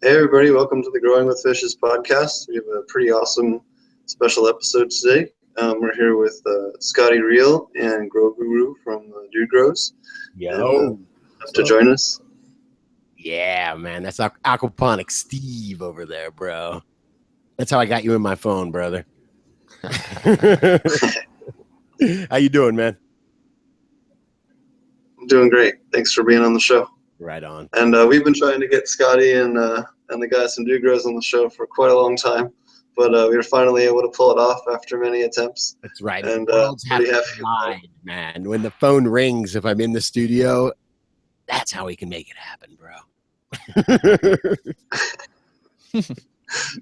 Hey everybody, welcome to the Growing with Fishes podcast. We have a pretty awesome special episode today. We're here with Scotty Reel and Grow Guru from Dude Grows. Yo. To join us. Yeah, man. That's Aquaponic Steve over there, bro. That's how I got you in my phone, brother. How you doing, man? I'm doing great. Thanks for being on the show. Right on. And we've been trying to get Scotty and the guys from Dude Grows on the show for quite a long time, but we were finally able to pull it off after many attempts. That's right. And pretty happy line, man. When the phone rings, if I'm in the studio, that's how we can make it happen, bro.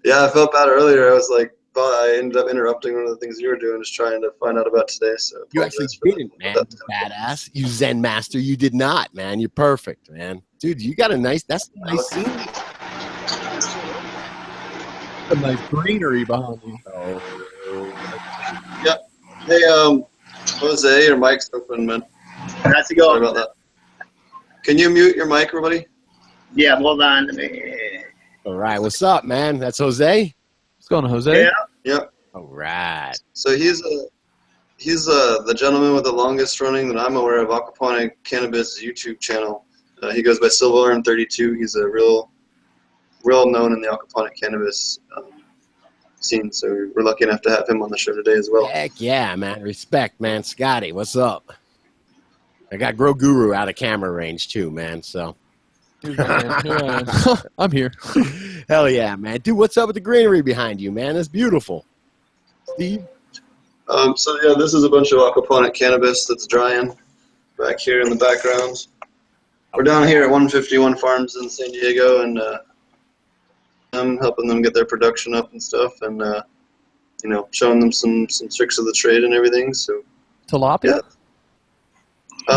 Yeah, I felt bad earlier. I was like, I ended up interrupting one of the things you were doing, just trying to find out about today. So you actually didn't, man. Badass. You Zen master. You did not, man. You're perfect, man. Dude, you got that's a nice scene. A nice greenery behind you. Yeah. Hey, Jose, your mic's open, man. How's it going? Sorry about that. Can you mute your mic, everybody? Yeah, hold on. All right, what's up, man? That's Jose. What's going on, Jose? Yeah. Yep. All right. So he's the gentleman with the longest running that I'm aware of Aquaponic cannabis YouTube channel. He goes by Silverarm32. He's a real known in the aquaponic cannabis scene. So we're lucky enough to have him on the show today as well. Heck yeah, man. Respect, man. Scotty, what's up? I got Grow Guru out of camera range too, man. So I'm here. Hell yeah, man. Dude, what's up with the greenery behind you, man? That's beautiful. Steve? So yeah, this is a bunch of aquaponic cannabis that's drying back here in the background. We're down here at 151 Farms in San Diego, and I'm helping them get their production up and stuff, and showing them some tricks of the trade and everything. So Tilapia?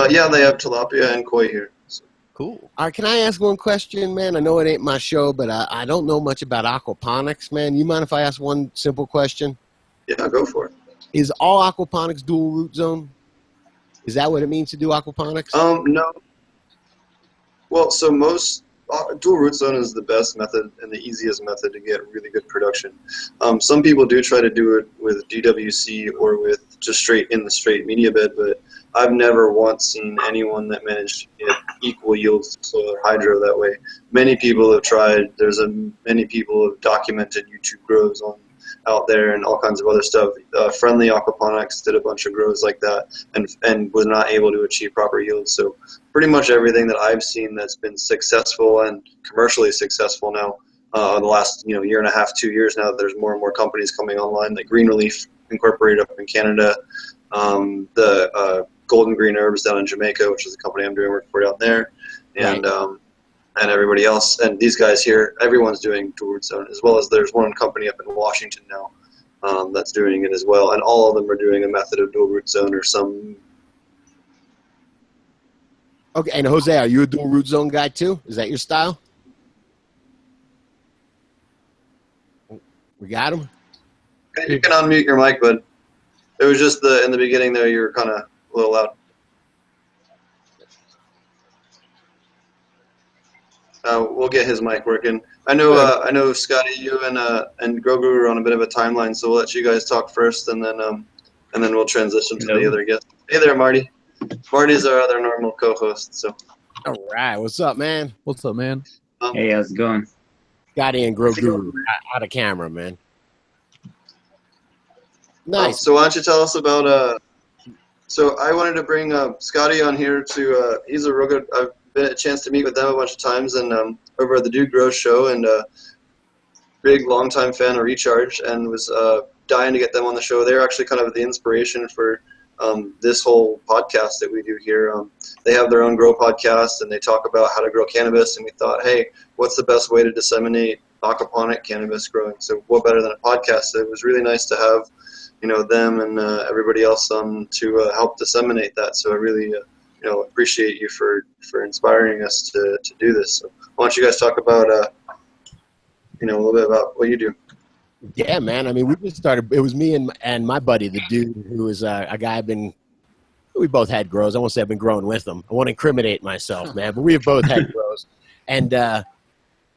Yeah, they have tilapia and koi here. So. Cool. All right, can I ask one question, man? I know it ain't my show, but I don't know much about aquaponics, man. You mind if I ask one simple question? Yeah, go for it. Is all aquaponics dual root zone? Is that what it means to do aquaponics? No. Well, so most dual root zone is the best method and the easiest method to get really good production. Some people do try to do it with DWC or with just straight media bed, but I've never once seen anyone that managed to get equal yields to soil or hydro that way. Many people have tried. Many people have documented YouTube grows out there and all kinds of other stuff. Friendly Aquaponics did a bunch of grows like that and was not able to achieve proper yields. So pretty much everything that I've seen that's been successful and commercially successful now in the last year and a half, 2 years now, there's more and more companies coming online, like Green Relief Incorporated up in Canada, the Golden Green Herbs down in Jamaica, which is the company I'm doing work for down there, and and everybody else, and these guys here, everyone's doing dual root zone, as well as there's one company up in Washington now that's doing it as well, and all of them are doing a method of dual root zone or some. Okay, and Jose, are you a dual root zone guy too? Is that your style? We got him? You can unmute your mic, but it was just in the beginning there, you were kind of a little loud. We'll get his mic working. I know, Scotty, you and Grogu are on a bit of a timeline, so we'll let you guys talk first, and then we'll transition to the other guest. Hey there, Marty. Marty's our other normal co-host. So. All right, what's up, man? What's up, man? Hey, how's it going? Scotty and Grogu out of camera, man. Nice. So why don't you tell us about? So I wanted to bring Scotty on here to. He's a real good. I've been a chance to meet with them a bunch of times, and over at the Dude Grows show, and big longtime fan of Recharge, and was dying to get them on the show. They're actually kind of the inspiration for this whole podcast that we do here. They have their own grow podcast, and they talk about how to grow cannabis. And we thought, hey, what's the best way to disseminate aquaponic cannabis growing? So what better than a podcast? So it was really nice to have, them and everybody else to help disseminate that. So I really, appreciate you for inspiring us to do this. So why don't you guys talk about, a little bit about what you do? Yeah, man. I mean, we just started. It was me and my buddy, the dude who is a guy we both had grows. I won't say I've been growing with him. I won't incriminate myself, man, but we have both had grows. And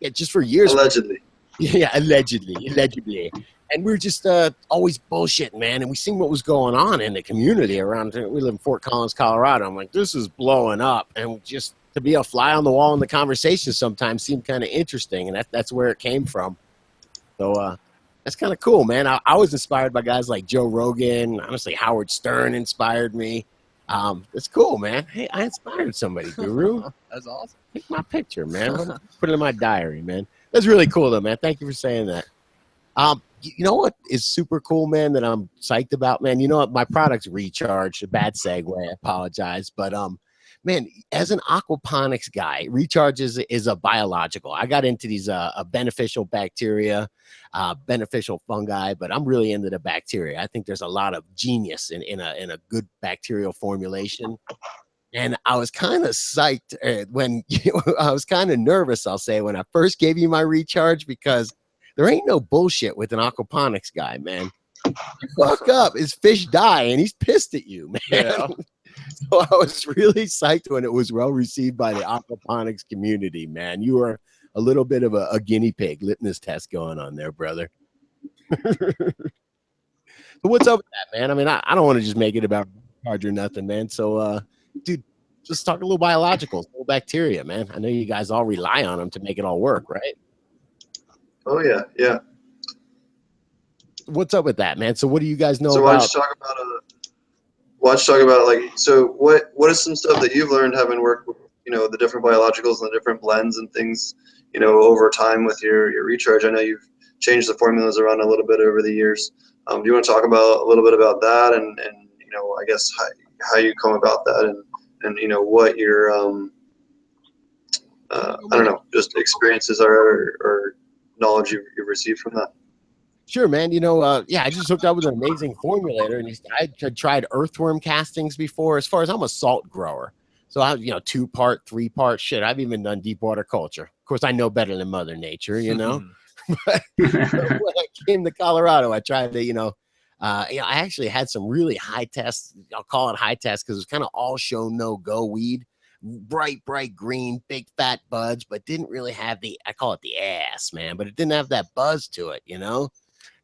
Yeah, just for years. Allegedly. Yeah, allegedly. And we were just always bullshitting, man. And we seen what was going on in the community around. We live in Fort Collins, Colorado. I'm like, this is blowing up. And just to be a fly on the wall in the conversation sometimes seemed kind of interesting. And that's where it came from. So that's kind of cool, man. I was inspired by guys like Joe Rogan. Honestly, Howard Stern inspired me. It's cool, man. Hey, I inspired somebody, Guru. That's awesome. Take my picture, man. Put it in my diary, man. That's really cool, though, man. Thank you for saying that. You know what is super cool, man, that I'm psyched about, man? You know what? My product's Recharge. A bad segue. I apologize. But, man, as an aquaponics guy, Recharge is a biological. I got into these beneficial bacteria, beneficial fungi, but I'm really into the bacteria. I think there's a lot of genius in a good bacterial formulation. And I was kind of psyched when I was kind of nervous, I'll say, when I first gave you my Recharge, because there ain't no bullshit with an aquaponics guy, man. You fuck up, his fish die, and he's pissed at you, man. Yeah. So I was really psyched when it was well received by the aquaponics community, man. You were a little bit of a guinea pig litmus test going on there, brother. So what's up with that, man? I mean, I don't want to just make it about Recharge or nothing, man. So, dude, just talk a little biologicals, a little bacteria, man. I know you guys all rely on them to make it all work, right? Oh yeah, yeah. What's up with that, man? So what do you guys know So about? why don't you talk about like, so what is some stuff that you've learned having worked with, the different biologicals and the different blends and things, over time with your Recharge? I know you've changed the formulas around a little bit over the years. Do you want to talk about a little bit about that and I guess how you come about that and what your I don't know, just experiences are or knowledge you've received from that? Sure, man. I just hooked up with an amazing formulator, and I had tried earthworm castings before. As far as I'm a salt grower, so I, 2-part, 3-part shit. I've even done deep water culture. Of course, I know better than Mother Nature, But when I came to Colorado, I tried to, I actually had some really high tests. I'll call it high tests because it was kind of all show no go weed. Bright green, big fat buds, but didn't really have I call it the ass, man, but it didn't have that buzz to it,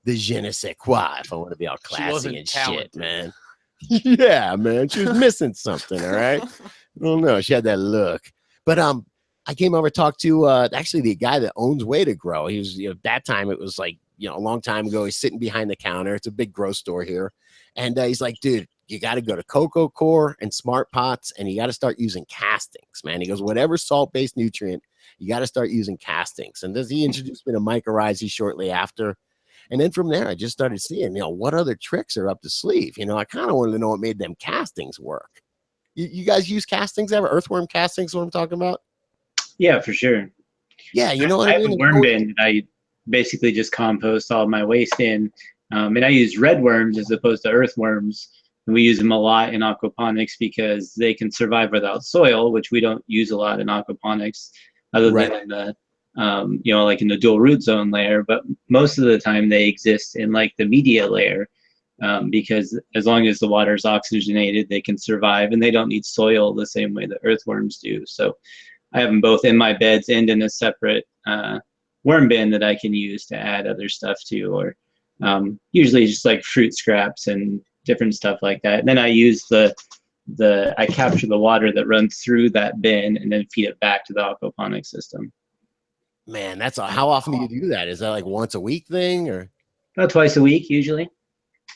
the je ne sais quoi, if I want to be all classy and shit, man. Yeah, man, she was missing something, all right? I don't know, she had that look. But I came over to talk to actually the guy that owns Way to Grow. He was, that time it was like, a long time ago. He's sitting behind the counter. It's a big grow store here. And he's like, dude, you got to go to Coco Core and Smart Pots, and you got to start using castings, man. He goes, whatever salt-based nutrient, you got to start using castings. And he introduced me to mycorrhizae shortly after. And then from there, I just started seeing, what other tricks are up the sleeve. I kind of wanted to know what made them castings work. You guys use castings ever? Earthworm castings, what I'm talking about? Yeah, for sure. Yeah, you know what I mean? I have a worm bin that I basically just compost all my waste in. And I use red worms as opposed to earthworms. And we use them a lot in aquaponics because they can survive without soil, which we don't use a lot in aquaponics other than in the, like in the dual root zone layer. But most of the time they exist in like the media layer because as long as the water is oxygenated, they can survive and they don't need soil the same way the earthworms do. So I have them both in my beds and in a separate worm bin that I can use to add other stuff to, or usually just like fruit scraps and different stuff like that. And then I use I capture the water that runs through that bin and then feed it back to the aquaponics system. Man, how often do you do that? Is that like once a week thing or? About twice a week usually.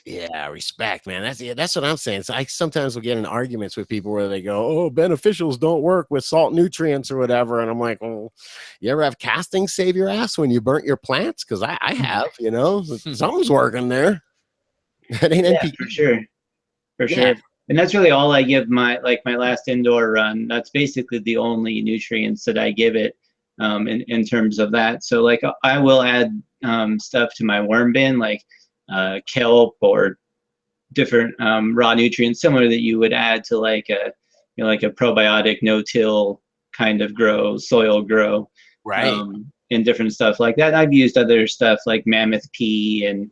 Yeah, respect, man. That's what I'm saying. So I sometimes will get in arguments with people where they go, "Oh, beneficials don't work with salt nutrients or whatever," and I'm like, "Well, you ever have castings save your ass when you burnt your plants? Because I have, something's working there." That ain't NPK. For sure. And that's really all I give my last indoor run. That's basically the only nutrients that I give it in terms of that. So like I will add stuff to my worm bin, like kelp or different raw nutrients similar that you would add to like a probiotic no-till kind of soil grow, right? And different stuff like that. I've used other stuff like mammoth pea and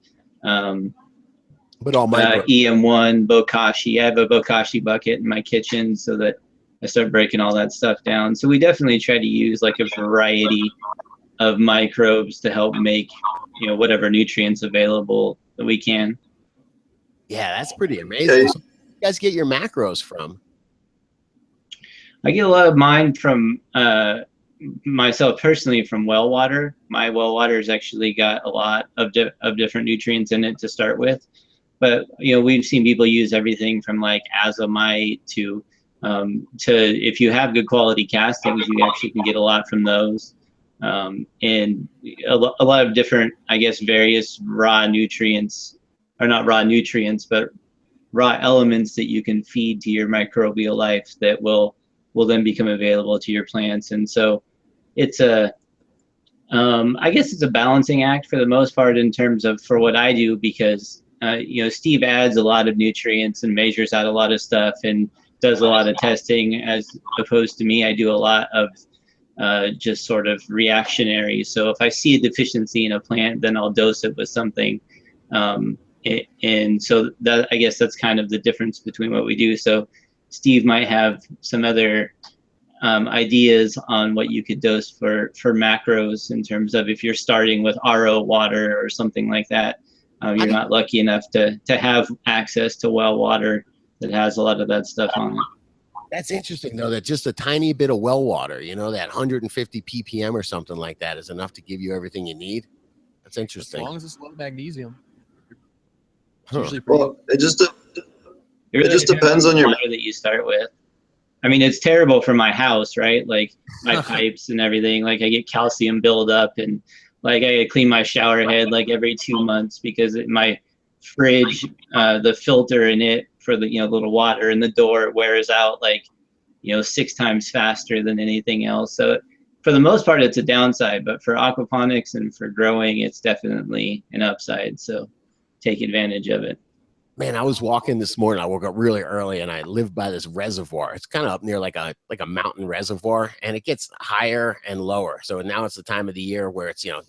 but all my EM1 bokashi. I have a bokashi bucket in my kitchen so that I start breaking all that stuff down. So we definitely try to use like a variety of microbes to help make, you know, whatever nutrients available that we can. Yeah, that's pretty amazing. So where do you guys get your macros from? I get a lot of mine from myself personally from well water. My well water's actually got a lot of different nutrients in it to start with. But you know, we've seen people use everything from like azomite to if you have good quality castings, you actually can get a lot from those. And a lot of different, I guess, various raw nutrients, or not raw nutrients, but raw elements that you can feed to your microbial life that will then become available to your plants. And so it's I guess it's a balancing act for the most part in terms of for what I do, because you know, Steve adds a lot of nutrients and measures out a lot of stuff and does a lot of testing, as opposed to me. I do a lot of just sort of reactionary. So if I see a deficiency in a plant, then I'll dose it with something. And so that, I guess that's kind of the difference between what we do. So Steve might have some other ideas on what you could dose for macros in terms of if you're starting with RO water or something like that. You're not lucky enough to have access to well water that has a lot of that stuff on it. That's interesting, though, that just a tiny bit of well water, you know, that 150 ppm or something like that is enough to give you everything you need. That's interesting. As long as it's low magnesium. It's Huh. usually pretty Well, it just It just depends on your water that you start with. I mean, it's terrible for my house, right? Like my pipes and everything. Like I get calcium buildup, and like I clean my shower head like every 2 months because my fridge, the filter in it for the, you know, little water in the door wears out like, you know, 6 times faster than anything else. So for the most part, it's a downside, but for aquaponics and for growing, it's definitely an upside. So take advantage of it. Man, I was walking this morning. I woke up really early, and I live by this reservoir. It's kind of up near like a mountain reservoir, and it gets higher and lower. So now it's the time of the year where it's, you know,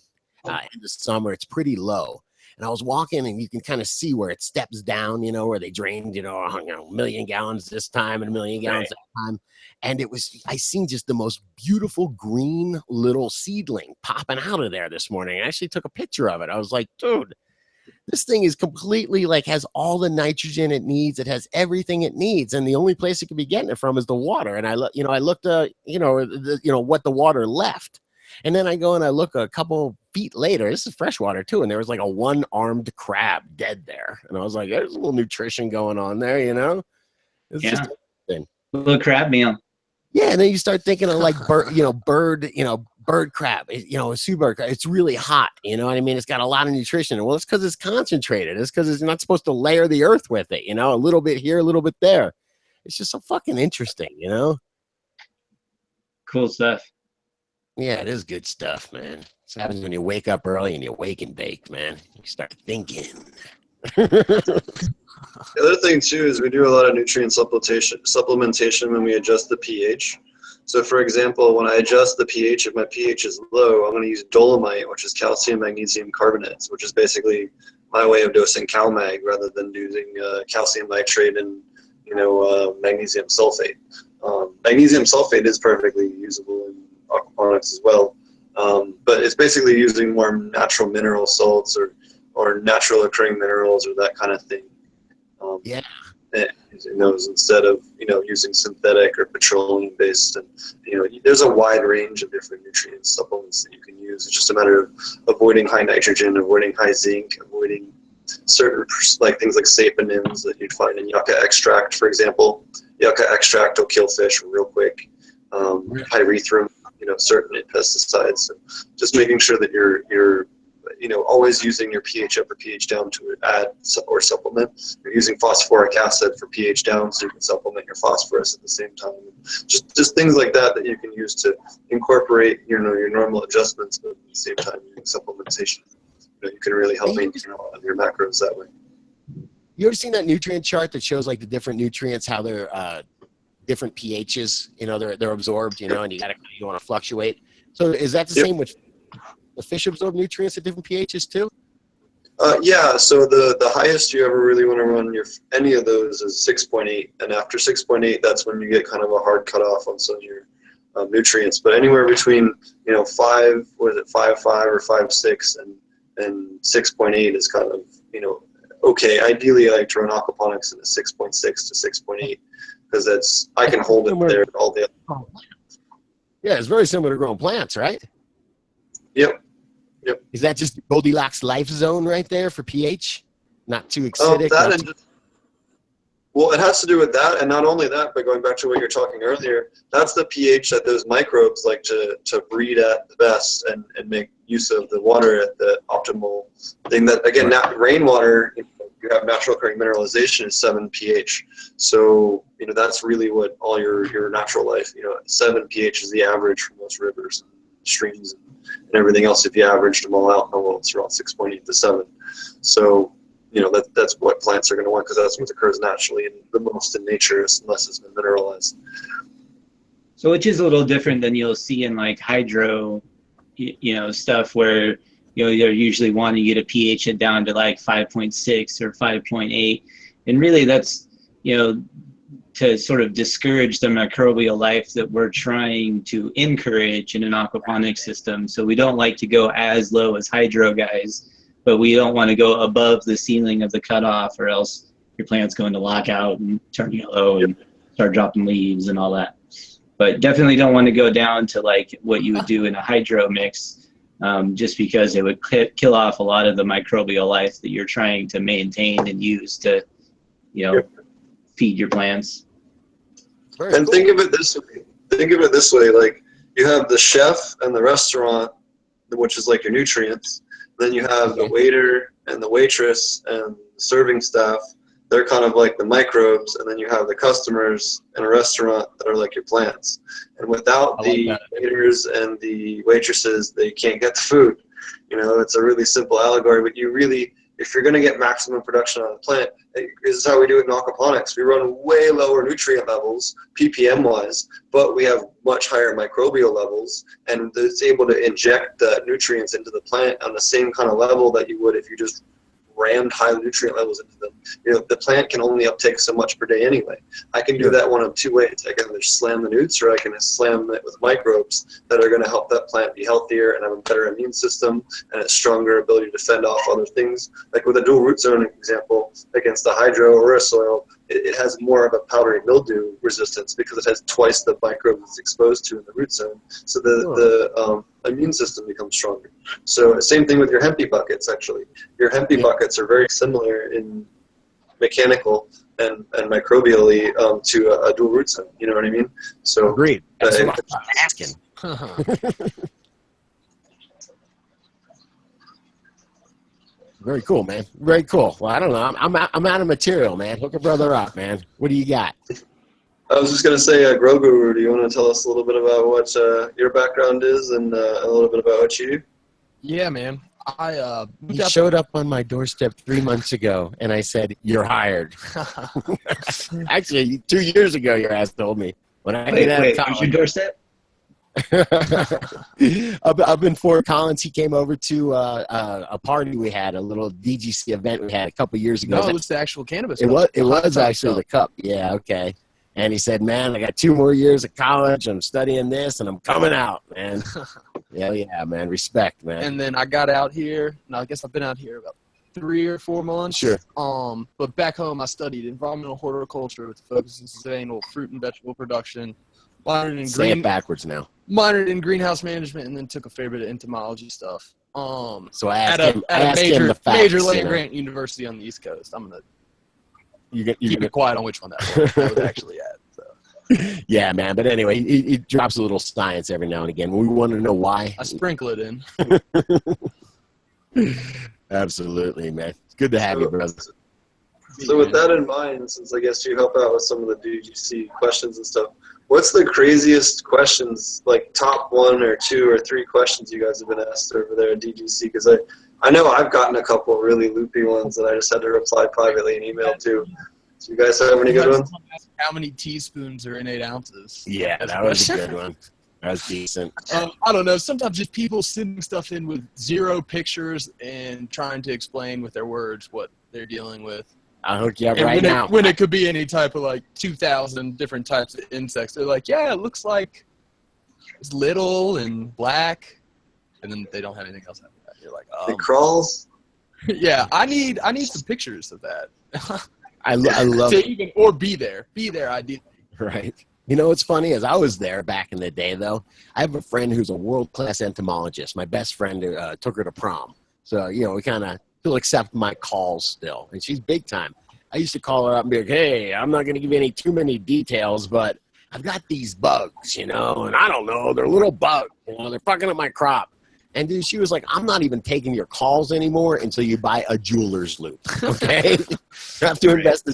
in the summer it's pretty low. And I was walking, and you can kind of see where it steps down, you know, where they drained, you know, 1 million gallons this time and 1 million gallons that time. And I seen just the most beautiful green little seedling popping out of there this morning. I actually took a picture of it. I was like, dude, this thing is completely like has all the nitrogen it needs. It has everything it needs, and the only place it could be getting it from is the water. And I looked, you know, what the water left, and then I go and I look a couple feet later. This is fresh water too, and there was like a one-armed crab dead there, and I was like, "There's a little nutrition going on there," you know. It's just a little crab meal. Yeah, and then you start thinking of like bird crab, you know, a seabird crab. It's really hot, you know what I mean? It's got a lot of nutrition. Well, it's because it's concentrated. It's because it's not supposed to layer the earth with it, you know, a little bit here, a little bit there. It's just so fucking interesting, you know? Cool stuff. Yeah, it is good stuff, man. It happens when you wake up early and you wake and bake, man. You start thinking. The other thing too is we do a lot of nutrient supplementation when we adjust the pH. So for example, when I adjust the pH, if my pH is low, I'm going to use dolomite, which is calcium magnesium carbonates, which is basically my way of dosing CalMag rather than using calcium nitrate and, you know, magnesium sulfate. Magnesium sulfate is perfectly usable in aquaponics as well, but it's basically using more natural mineral salts or natural occurring minerals or that kind of thing. Yeah. Using those instead of, you know, using synthetic or petroleum based, and, you know, there's a wide range of different nutrient supplements that you can use. It's just a matter of avoiding high nitrogen, avoiding high zinc, avoiding certain like things like saponins that you'd find in yucca extract, for example. Yucca extract will kill fish real quick. Pyrethrum, you know, certain pesticides. So just making sure that you're you know, always using your pH up or pH down to add or supplement. You're using phosphoric acid for pH down, so you can supplement your phosphorus at the same time. Just things like that you can use to incorporate, you know, your normal adjustments, but at the same time using supplementation. You know, you can really help maintain a lot of your macros that way. You ever seen that nutrient chart that shows like the different nutrients, how they're different pHs, you know, they're absorbed, you know, and you want to fluctuate. So is that the same with the fish absorb nutrients at different pHs too? Yeah, so the highest you ever really want to run any of those is 6.8, and after 6.8, that's when you get kind of a hard cutoff on some of your nutrients. But anywhere between 5 or 5.6 and 6.8 is kind of okay. Ideally, I like to run aquaponics in the 6.6 to 6.8 because I can hold it there all day. Yeah, it's very similar to growing plants, right? Yep. Is that just Goldilocks life zone right there for pH? Not too acidic. Well, it has to do with that, and not only that, but going back to what you were talking earlier, that's the pH that those microbes like to breed at the best and make use of the water at the optimal thing. That again, rainwater, you have natural occurring mineralization is 7 pH. So that's really what all your natural life. 7 pH is the average for most rivers and streams and everything else. If you averaged them all out, it's around 6.8 to 7. So that's what plants are going to want because that's what occurs naturally and the most in nature unless it's been mineralized. So which is a little different than you'll see in like hydro, stuff where, they're usually wanting you to pH it down to like 5.6 or 5.8. And really that's, to sort of discourage the microbial life that we're trying to encourage in an aquaponic system. So we don't like to go as low as hydro guys, but we don't want to go above the ceiling of the cutoff or else your plant's going to lock out and turn yellow and start dropping leaves and all that. But definitely don't want to go down to like what you would do in a hydro mix, just because it would kill off a lot of the microbial life that you're trying to maintain and use to, feed your plants. And think of it this way, like you have the chef and the restaurant, which is like your nutrients. Then you have the waiter and the waitress and the serving staff. They're kind of like the microbes. And then you have the customers in a restaurant that are like your plants. And without the waiters and the waitresses, they can't get the food. It's a really simple allegory, but if you're going to get maximum production on the plant, this is how we do it in aquaponics. We run way lower nutrient levels, ppm-wise, but we have much higher microbial levels, and it's able to inject the nutrients into the plant on the same kind of level that you would if you just rammed high nutrient levels into them. The plant can only uptake so much per day anyway. I can do that one of two ways. I can either slam the nutes or I can slam it with microbes that are going to help that plant be healthier and have a better immune system and a stronger ability to fend off other things. Like with a dual root zone example, against a hydro or a soil, it has more of a powdery mildew resistance because it has twice the microbes it's exposed to in the root zone. So the immune system becomes stronger. So same thing with your hempy buckets, actually. Your hempy buckets are very similar in mechanical and microbially to a dual root zone. You know what I mean? So agreed. That's what I'm asking. Very cool, man. Very cool. Well, I don't know. I'm out of material, man. Hook a brother up, man. What do you got? I was just going to say, Grow Guru, do you want to tell us a little bit about what your background is and a little bit about what you do? Yeah, man. He showed up on my doorstep 3 months ago, and I said, "You're hired." Actually, 2 years ago, your ass told me. When I wait, where's your doorstep? Up in Fort Collins. He came over to a party we had, a little DGC event we had a couple years ago. No, it was the actual cannabis. It was actually the cup. Yeah, okay. And he said, "Man, I got 2 more years of college. I'm studying this, and I'm coming out, man." yeah, man. Respect, man. And then I got out here. Now I guess I've been out here about 3 or 4 months. Sure. But back home, I studied environmental horticulture with a focus on sustainable fruit and vegetable production. Say it backwards now. Minored in greenhouse management, and then took a fair bit of entomology stuff. So I asked him the facts, major land grant university on the East Coast. I'm gonna keep it quiet on which one that was actually at. So. Yeah, man. But anyway, he drops a little science every now and again. We want to know why. I sprinkle it in. Absolutely, man. It's good to have you, brother. So with that in mind, since I guess you help out with some of the DGC questions and stuff, what's the craziest questions, like top 1 or 2 or 3 questions you guys have been asked over there at DGC? Because I know I've gotten a couple really loopy ones that I just had to reply privately in email to. So you guys have any good ones? How many teaspoons are in 8 ounces? Yeah, that was a good one. That was decent. I don't know. Sometimes just people sending stuff in with 0 pictures and trying to explain with their words what they're dealing with. I'll hook you up right now. When it could be any type of 2,000 different types of insects. They're like, yeah, it looks like It's little and black, and then they don't have anything else after that. You're like, It crawls. yeah, I need some pictures of that. I love to it. even or be there ideally. Right. You know what's funny is I was there back in the day, though. I have a friend who's a world-class entomologist. My best friend took her to prom. So, you know, we kind of still accept my calls still. And she's big time. I used to call her up and be like, hey, I'm not going to give you too many details, but I've got these bugs, you know, and I don't know. They're little bugs. You know, they're fucking up my crop. And dude, she was like, I'm not even taking your calls anymore until you buy a jeweler's loop. Okay? You have to invest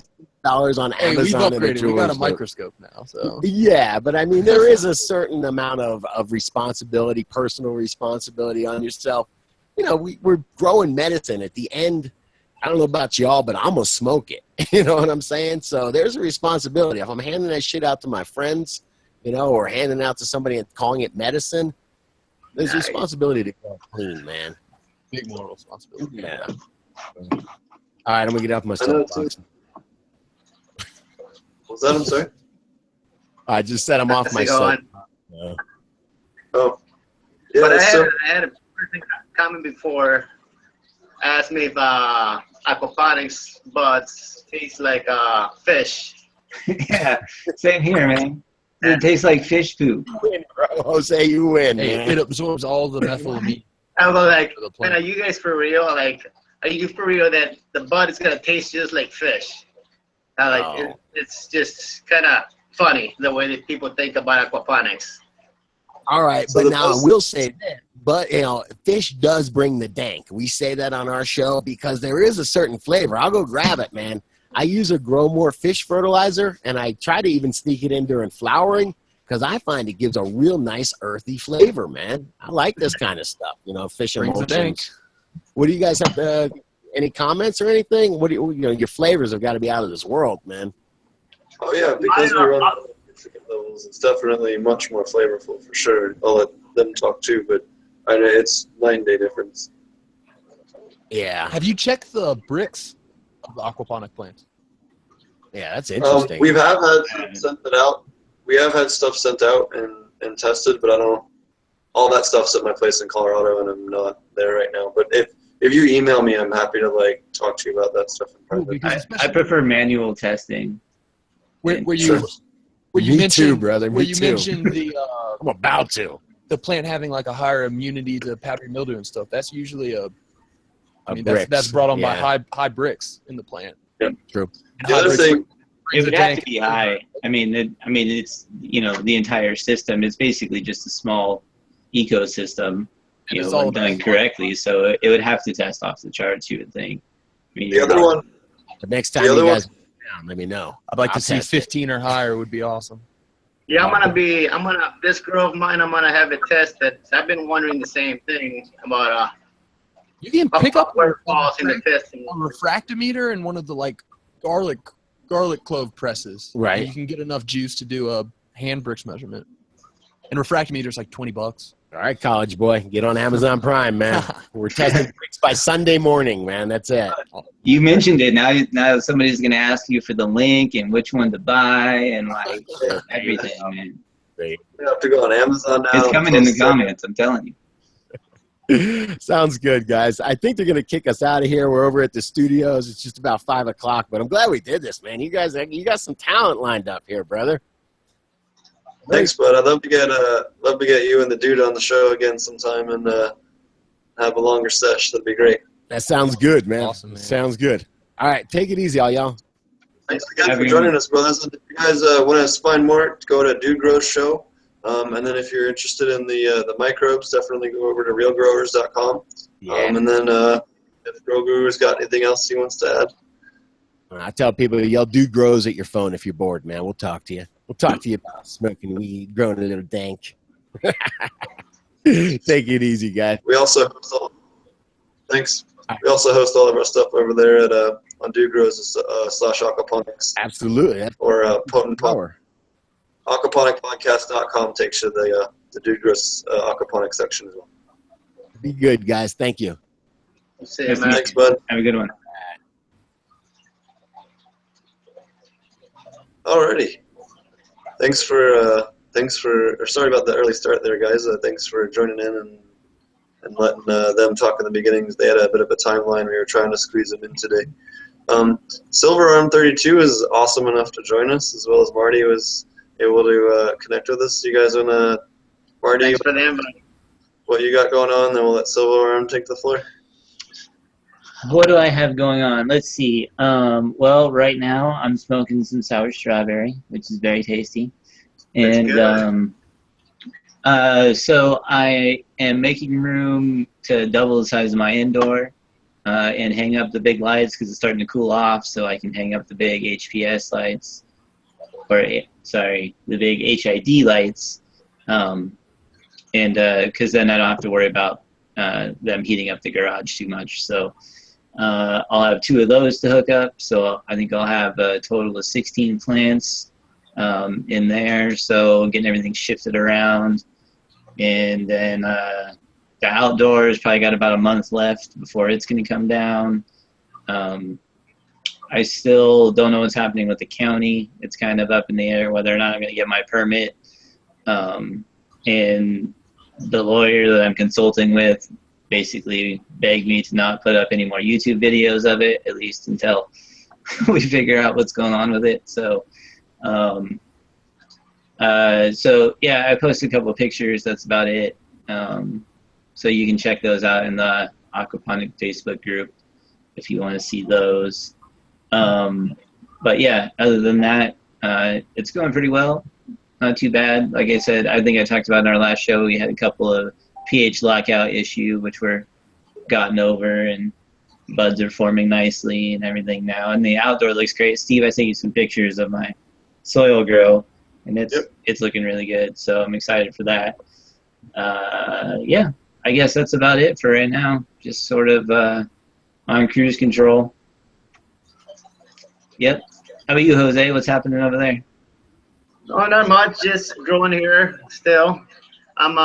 $6 on Hey, we've Amazon in a upgraded. We jeweler's got a loop. microscope now, so Yeah, but I mean, there is a certain amount of responsibility, personal responsibility on yourself. You know, we're growing medicine. At the end, I don't know about y'all, but I'm going to smoke it. You know what I'm saying? So there's a responsibility. If I'm handing that shit out to my friends, you know, or handing it out to somebody and calling it medicine, there's responsibility to go clean, man. big moral responsibility. Yeah. All right, I'm going to get off my soapbox. What's that? I'm sorry? I just said I'm off my soapbox. Yeah. Oh. Yeah, But I so, had a person comment before asked me if aquaponics buds taste like fish. Yeah, same here, man. It tastes like fish poop. You win, bro. Jose, you win, Hey, man. it absorbs all the methylamine. I was like, For the man, plant. are you guys for real? Like, are you for real that the bud is gonna taste just like fish? Oh. It's just kind of funny the way that people think about aquaponics. All right, So but the now I best- will say that, but you know, fish does bring the dank. We say that on our show because there is a certain flavor. I'll go grab it, man. I use a Grow More fish fertilizer, and I try to even sneak it in during flowering because I find it gives a real nice earthy flavor, man. I like this kind of stuff, you know, fish Brings the dank. emulsions. What do you guys have? Any comments or anything? What do you know? Your flavors have got to be out of this world, man. oh yeah, because we run nutrient levels, it's definitely much more flavorful for sure. I'll let them talk too, but I know it's 9-day difference. Yeah, Have you checked the bricks of the aquaponic plants? yeah, that's interesting. We have had some sent it out. We have had stuff sent out and tested, but I don't. All that stuff's at my place in Colorado, and I'm not there right now. But if you email me, I'm happy to like talk to you about that stuff in Ooh, private. because I especially prefer manual testing. where you Sure. where you Me mentioned too, brother. where Me you too. mentioned I'm about to. the plant having like a higher immunity to powdery mildew and stuff. That's usually Bricks. that's brought on by Yeah. high bricks in the plant. True. And The high other bricks thing, It would the have dank. to be high. I mean, it's the entire system is basically just a small ecosystem, And it's all when done about- correctly. So it would have to test off the charts, you would think. I mean, the other one, The next The time other you one- guys down, let me know. I'd like I'll to see test it. 15 or higher would be awesome. Yeah, this girl of mine, I'm gonna have it tested. I've been wondering the same thing about You can pick up where it falls in the testing. a refractometer and one of the like garlic clove presses. Right. You can get enough juice to do a hand bricks measurement. And refractometer is like $20. All right, college boy, get on Amazon Prime, man. We're testing bricks by Sunday morning, man. That's it. you mentioned it. Now somebody's going to ask you for the link and which one to buy and like everything, man. we have to go on Amazon now. It's coming in the Post it. comments. I'm telling you. Sounds good, guys. I think they're gonna kick us out of here. We're over at the studios. It's just about 5 o'clock, but I'm glad we did this, man. You got some talent lined up here, brother. Thanks, bud. I'd love to get you and the dude on the show again sometime and have a longer sesh. That'd be great. That sounds good, man. Awesome, man. Sounds good. All right, take it easy, all y'all. Thanks again Have for a good joining one. us, brothers. If you guys want to find more, go to Dude Grows Show. And then if you're interested in the microbes, definitely go over to realgrowers.com. And then if Grow Guru's got anything else he wants to add. I tell people, yell "Dude Grows" at your phone if you're bored, man. We'll talk to you. We'll talk to you about smoking weed, growing a little dank. Take it easy, guys. We also host thanks. We also host all of our stuff over there at on Dude Grows /Aquaponics Absolutely. That's or Potent Pop. power. Aquaponicpodcast.com takes you to the Dude Grows Aquaponic section as well. Be good, guys. Thank you. See Yes, you, man. Thanks, bud. Have a good one. Alrighty. Thanks for thanks for, or sorry about the early start there, guys. Thanks for joining in and letting them talk in the beginning. They had a bit of a timeline. We were trying to squeeze them in today. Silver Arm 32 is awesome enough to join us, as well as Marty was able to connect with us. You guys want to, Marty, Thanks for the invite. what you got going on, then we'll let Silver Arm take the floor. What do I have going on? Let's see. Well, right now I'm smoking some sour strawberry, which is very tasty. And so I am making room to double the size of my indoor and hang up the big lights because it's starting to cool off, so I can hang up the big HPS lights, or sorry, the big HID lights, and because then I don't have to worry about them heating up the garage too much. So I'll have 2 of those to hook up, so I think I'll have a total of 16 plants in there, so getting everything shifted around. And then the outdoors probably got about a month left before it's going to come down. I still don't know what's happening with the county. It's kind of up in the air whether or not I'm going to get my permit. And the lawyer that I'm consulting with basically begged me to not put up any more YouTube videos of it, at least until we figure out what's going on with it. So, so yeah, I posted a couple of pictures. That's about it. So you can check those out in the Aquaponic Facebook group if you want to see those. But yeah, other than that, it's going pretty well. Not too bad. Like I said, I think I talked about in our last show, we had a couple of pH lockout issue, which were gotten over, and buds are forming nicely and everything now. And the outdoor looks great. Steve, I sent you some pictures of my soil grow, and it's looking really good. So I'm excited for that. Yeah, I guess that's about it for right now. Just sort of on cruise control. Yep. How about you, Jose? What's happening over there? Oh, not much. Just growing here still. I'm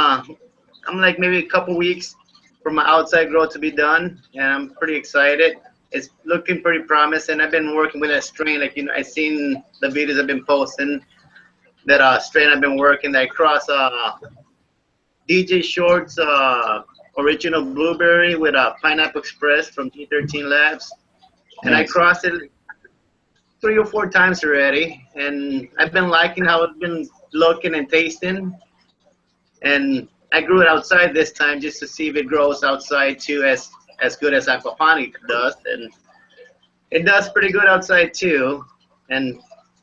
like maybe a couple weeks for my outside grow to be done, and I'm pretty excited. It's looking pretty promising. I've been working with that strain, like, you know, I've seen the videos I've been posting. That strain I've been working, that cross DJ Short's original blueberry with Pineapple Express from G13 Labs, and Nice. I crossed it 3 or 4 times already, and I've been liking how it's been looking and tasting. And I grew it outside this time just to see if it grows outside too as good as Aquaponic does, and it does pretty good outside too. And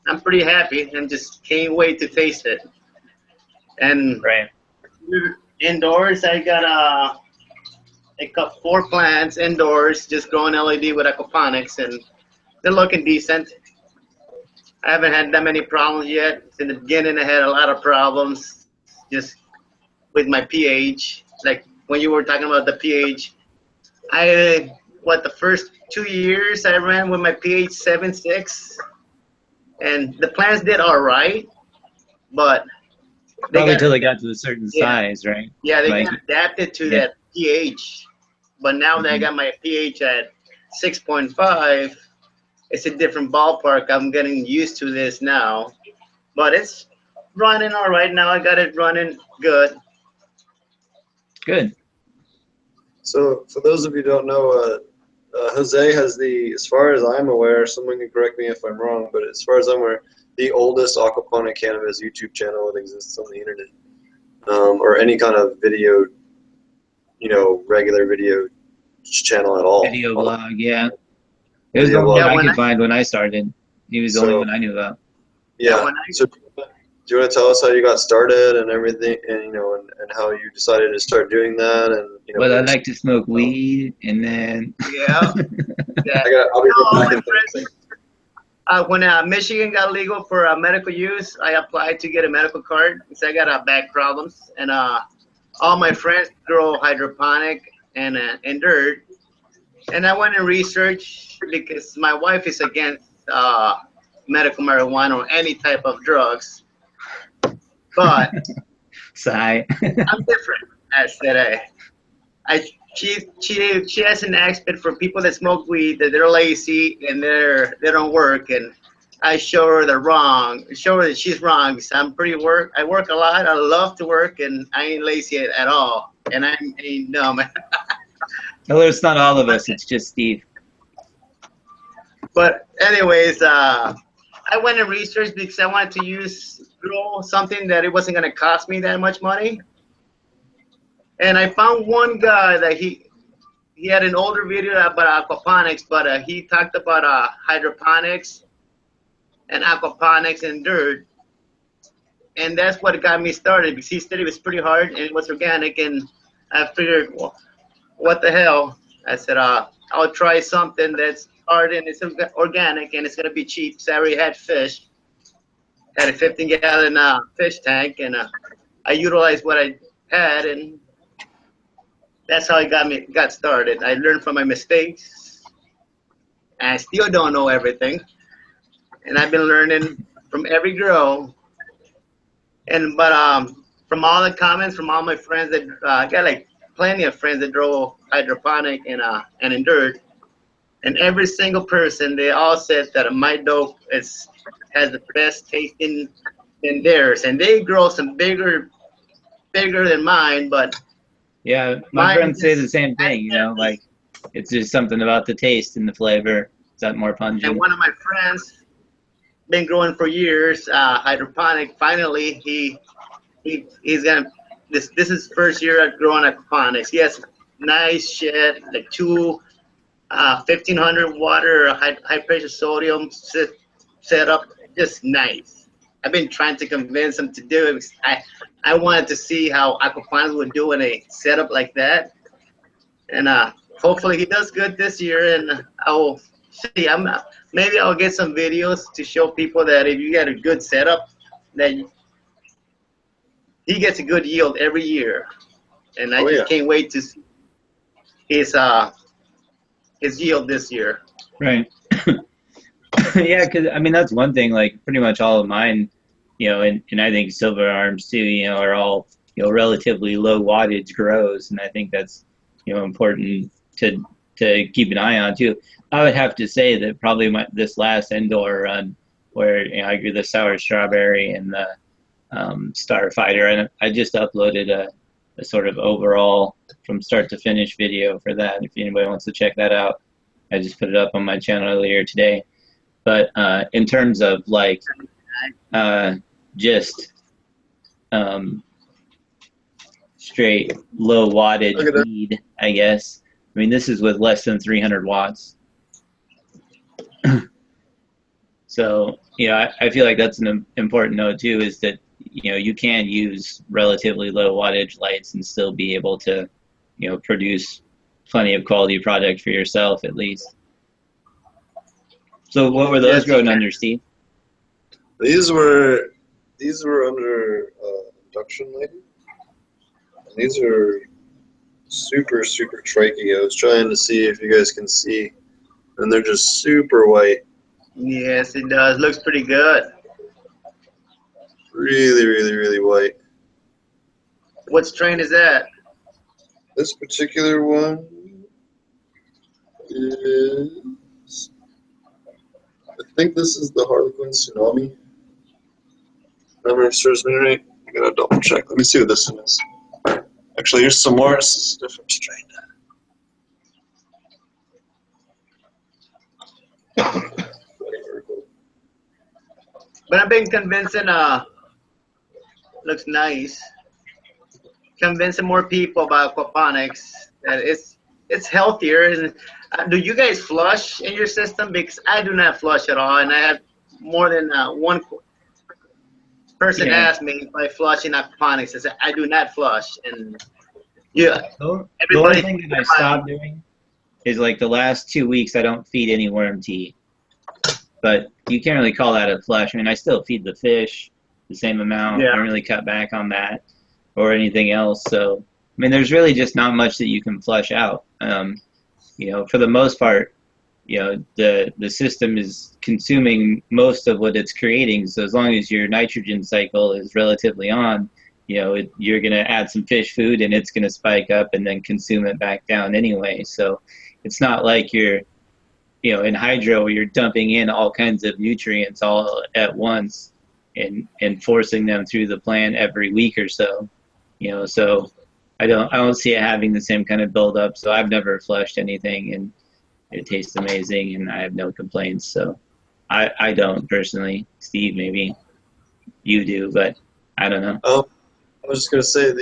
I'm pretty happy and just can't wait to taste it. And Right. indoors, I got 4 plants indoors, just growing LED with Aquaponics, and they're looking decent. I haven't had that many problems yet. In the beginning, I had a lot of problems just with my pH. Like when you were talking about the pH, the first 2 years I ran with my pH 7.6, and the plants did all right, but Probably until they got to a certain size, right? Yeah, they Like, got adapted to that pH. But now that I got my pH at 6.5, it's a different ballpark. I'm getting used to this now. But it's running all right now. I got it running good. Good. So for those of you who don't know, Jose has as far as I'm aware, someone can correct me if I'm wrong, but as far as I'm aware, the oldest aquaponic cannabis YouTube channel that exists on the internet, or any kind of video, regular video channel at all. Video blog, yeah. It was the Video only blog. one I could find when I started. He was the only one I knew about. Yeah. So do you want to tell us how you got started and everything, and and how you decided to start doing that, and Well, I like to smoke weed, and then Yeah. I'll be right back in When Michigan got legal for medical use, I applied to get a medical card because I got back problems, and all my friends grow hydroponic and dirt, and I went and researched because my wife is against medical marijuana or any type of drugs, but sigh. I'm different. I said she has an expert for people that smoke weed, that they're lazy and they don't work, and I show her show her that she's wrong. So I work a lot. I love to work, and I ain't lazy at all. And I ain't dumb. No, it's not all of us. It's just Steve. But anyways, I went and researched because I wanted to grow something that it wasn't going to cost me that much money. And I found one guy that he had an older video about aquaponics, but he talked about hydroponics and aquaponics and dirt. And that's what got me started, because he said it was pretty hard and it was organic. And I figured, well, what the hell? I said, I'll try something that's hard and it's organic and it's going to be cheap. So I already had fish. Had a 15-gallon fish tank, and I utilized what I had, and that's how it got started. I learned from my mistakes. I still don't know everything, and I've been learning from every grow. But from all the comments from all my friends that I got like plenty of friends that grow hydroponic and in dirt, and every single person, they all said that my dope has the best tasting than theirs, and they grow some bigger than mine, but yeah, my friends say the same thing. You know, like it's just something about the taste and the flavor. Is that more pungent? And one of my friends been growing for years, hydroponic. Finally, he's gonna this is his first year at growing aquaponics. He has nice shed, like two 1500 water high pressure sodium set up, just nice. I've been trying to convince him to do it. I wanted to see how aquaponics would do in a setup like that, and hopefully he does good this year. And I'll see. Maybe I'll get some videos to show people that if you got a good setup, that he gets a good yield every year. And I just can't wait to see his yield this year. Right. Yeah, because I mean that's one thing. Like pretty much all of mine, you know, and I think silver arms too, you know, are all, you know, relatively low wattage grows, and I think that's, you know, important to keep an eye on too. I would have to say that probably this last indoor run, where, you know, I grew the sour strawberry and the starfighter, and I just uploaded a sort of overall from start to finish video for that. If anybody wants to check that out, I just put it up on my channel earlier today. But in terms of like just straight low wattage weed, I guess. I mean, this is with less than 300 watts. So, you know, I feel like that's an important note too, is that, you know, you can use relatively low wattage lights and still be able to, you know, produce plenty of quality product for yourself at least. So what were those grown under, Steve? These were under induction lighting. And these are super, super tricky. I was trying to see if you guys can see, and they're just super white. Yes, it does. Looks pretty good. Really, really, really white. What strain is that? This particular one is, I think this is the Harlequin Tsunami. Memory serves me right. I gotta double check. Let me see what this one is. Actually, here's some more. This is a different strain. But I've been convincing, looks nice. Convincing more people about aquaponics that it's healthier. And do you guys flush in your system? Because I do not flush at all, and I have more than one person asked me if I flush in aquaponics. I said I do not flush, and yeah. The only thing that I stopped doing is like the last 2 weeks I don't feed any worm tea. But you can't really call that a flush. I mean, I still feed the fish the same amount. I don't really cut back on that or anything else. So, I mean, there's really just not much that you can flush out. You know, for the most part, you know, the system is consuming most of what it's creating. So as long as your nitrogen cycle is relatively on, you know, you're going to add some fish food and it's going to spike up and then consume it back down anyway. So it's not like you're you know, in hydro, you're dumping in all kinds of nutrients all at once and forcing them through the plant every week or so, you know. So I don't see it having the same kind of buildup. So I've never flushed anything, and it tastes amazing, and I have no complaints. So I don't personally. Steve, maybe you do, but I don't know. I was just gonna say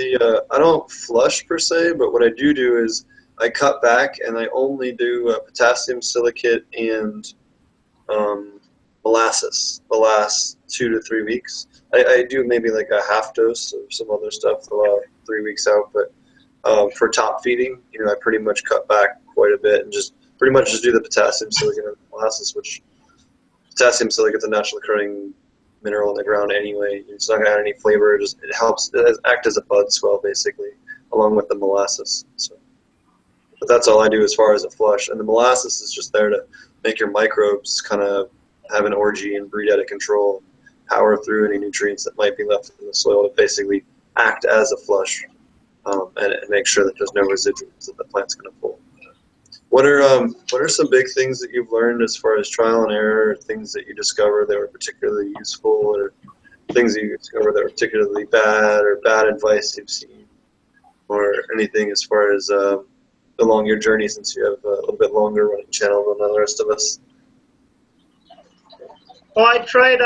I don't flush per se, but what I do is I cut back and I only do potassium silicate and molasses the last 2 to 3 weeks. I do maybe like a half dose of some other stuff the last 3 weeks out, but for top feeding, you know, I pretty much cut back quite a bit and just pretty much just do the potassium silicate and molasses, which potassium silicate's a naturally occurring mineral in the ground anyway. It's not gonna add any flavor. It helps act as a bud swell basically, along with the molasses. So, but that's all I do as far as a flush. And the molasses is just there to make your microbes kind of have an orgy and breed out of control, power through any nutrients that might be left in the soil to basically act as a flush, and make sure that there's no residuals that the plant's going to pull. What are some big things that you've learned as far as trial and error, things that you discovered that were particularly useful, or things that you discovered that were particularly bad, or bad advice you've seen, or anything as far as along your journey, since you have a little bit longer running channel than the rest of us? Well, I tried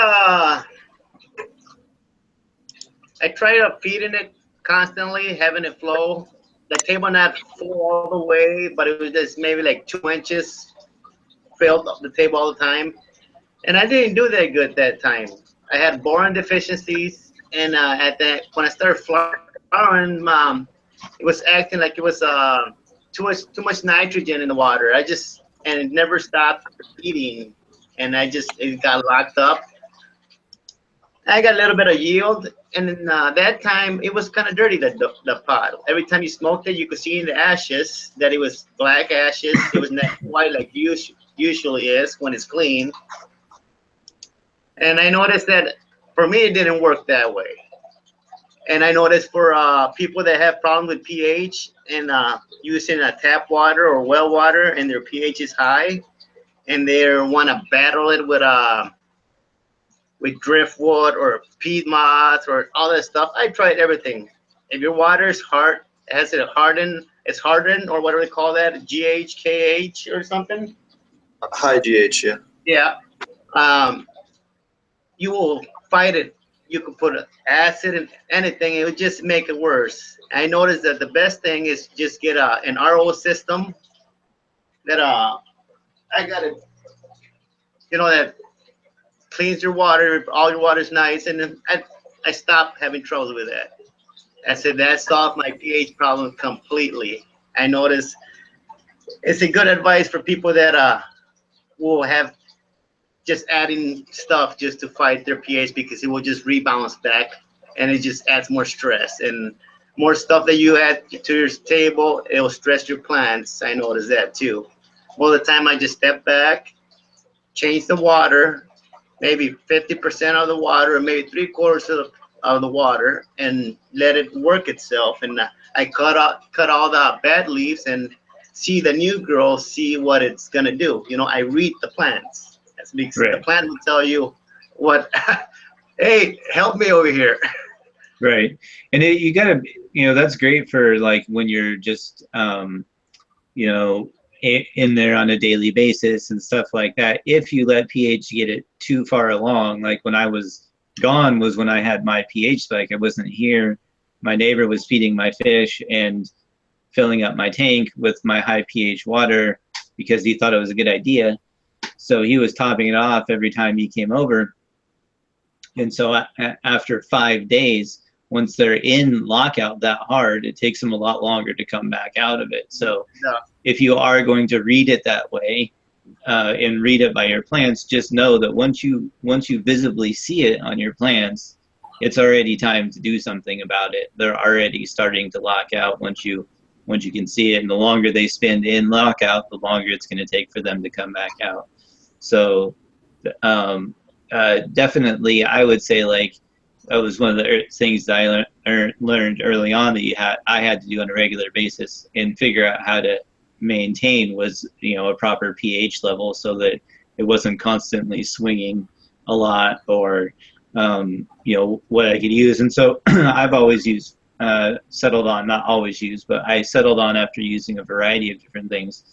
feeding it constantly, having it flow. The table not full all the way, but it was just maybe like 2 inches filled up the table all the time. And I didn't do that good that time. I had boron deficiencies, and when I started flowering, it was acting like it was too much nitrogen in the water. And it never stopped feeding, and it got locked up. I got a little bit of yield, and then that time it was kind of dirty, the pot. Every time you smoked it, you could see in the ashes that it was black ashes. It was not white like usually is when it's clean. And I noticed that for me it didn't work that way. And I noticed for people that have problems with pH and using tap water or well water and their pH is high, and they want to battle it with driftwood or peat moss or all that stuff. I tried everything. If your water is it's hardened, or whatever they call that, GH, KH or something. High GH, yeah. Yeah. You will fight it. You can put acid in anything. It would just make it worse. I noticed that the best thing is just get an RO system that I got it. You know, that cleans your water, all your water is nice, and then I stopped having trouble with that. I said that solved my pH problem completely. I noticed it's a good advice for people that will have just adding stuff just to fight their pH, because it will just rebalance back, and it just adds more stress, and more stuff that you add to your table, it will stress your plants. I noticed that too. All the time I just step back, change the water, maybe 50% of the water, or maybe 3/4 of the water, and let it work itself. And I cut all the bad leaves and see the new growth, see what it's gonna do. You know, I read the plants. That's because Right. The plant will tell you what. Hey, help me over here. Right. And you gotta, you know, that's great for like when you're just, you know, in there on a daily basis and stuff like that. If you let pH get it too far along, like when I was gone was when I had my pH spike. I wasn't here. My neighbor was feeding my fish and filling up my tank with my high pH water because he thought it was a good idea. So he was topping it off every time he came over. And so after 5 days, once they're in lockout that hard, it takes them a lot longer to come back out of it. So Yeah. if you are going to read it that way and read it by your plants, just know that once you visibly see it on your plants, it's already time to do something about it. They're already starting to lock out once you can see it. And the longer they spend in lockout, the longer it's going to take for them to come back out. So definitely, I would say, like, that was one of the things that I learned early on that I had to do on a regular basis, and figure out how to maintain was, you know, a proper pH level so that it wasn't constantly swinging a lot, or you know, what I could use. And so I've always used, settled on, not always used, but I settled on, after using a variety of different things,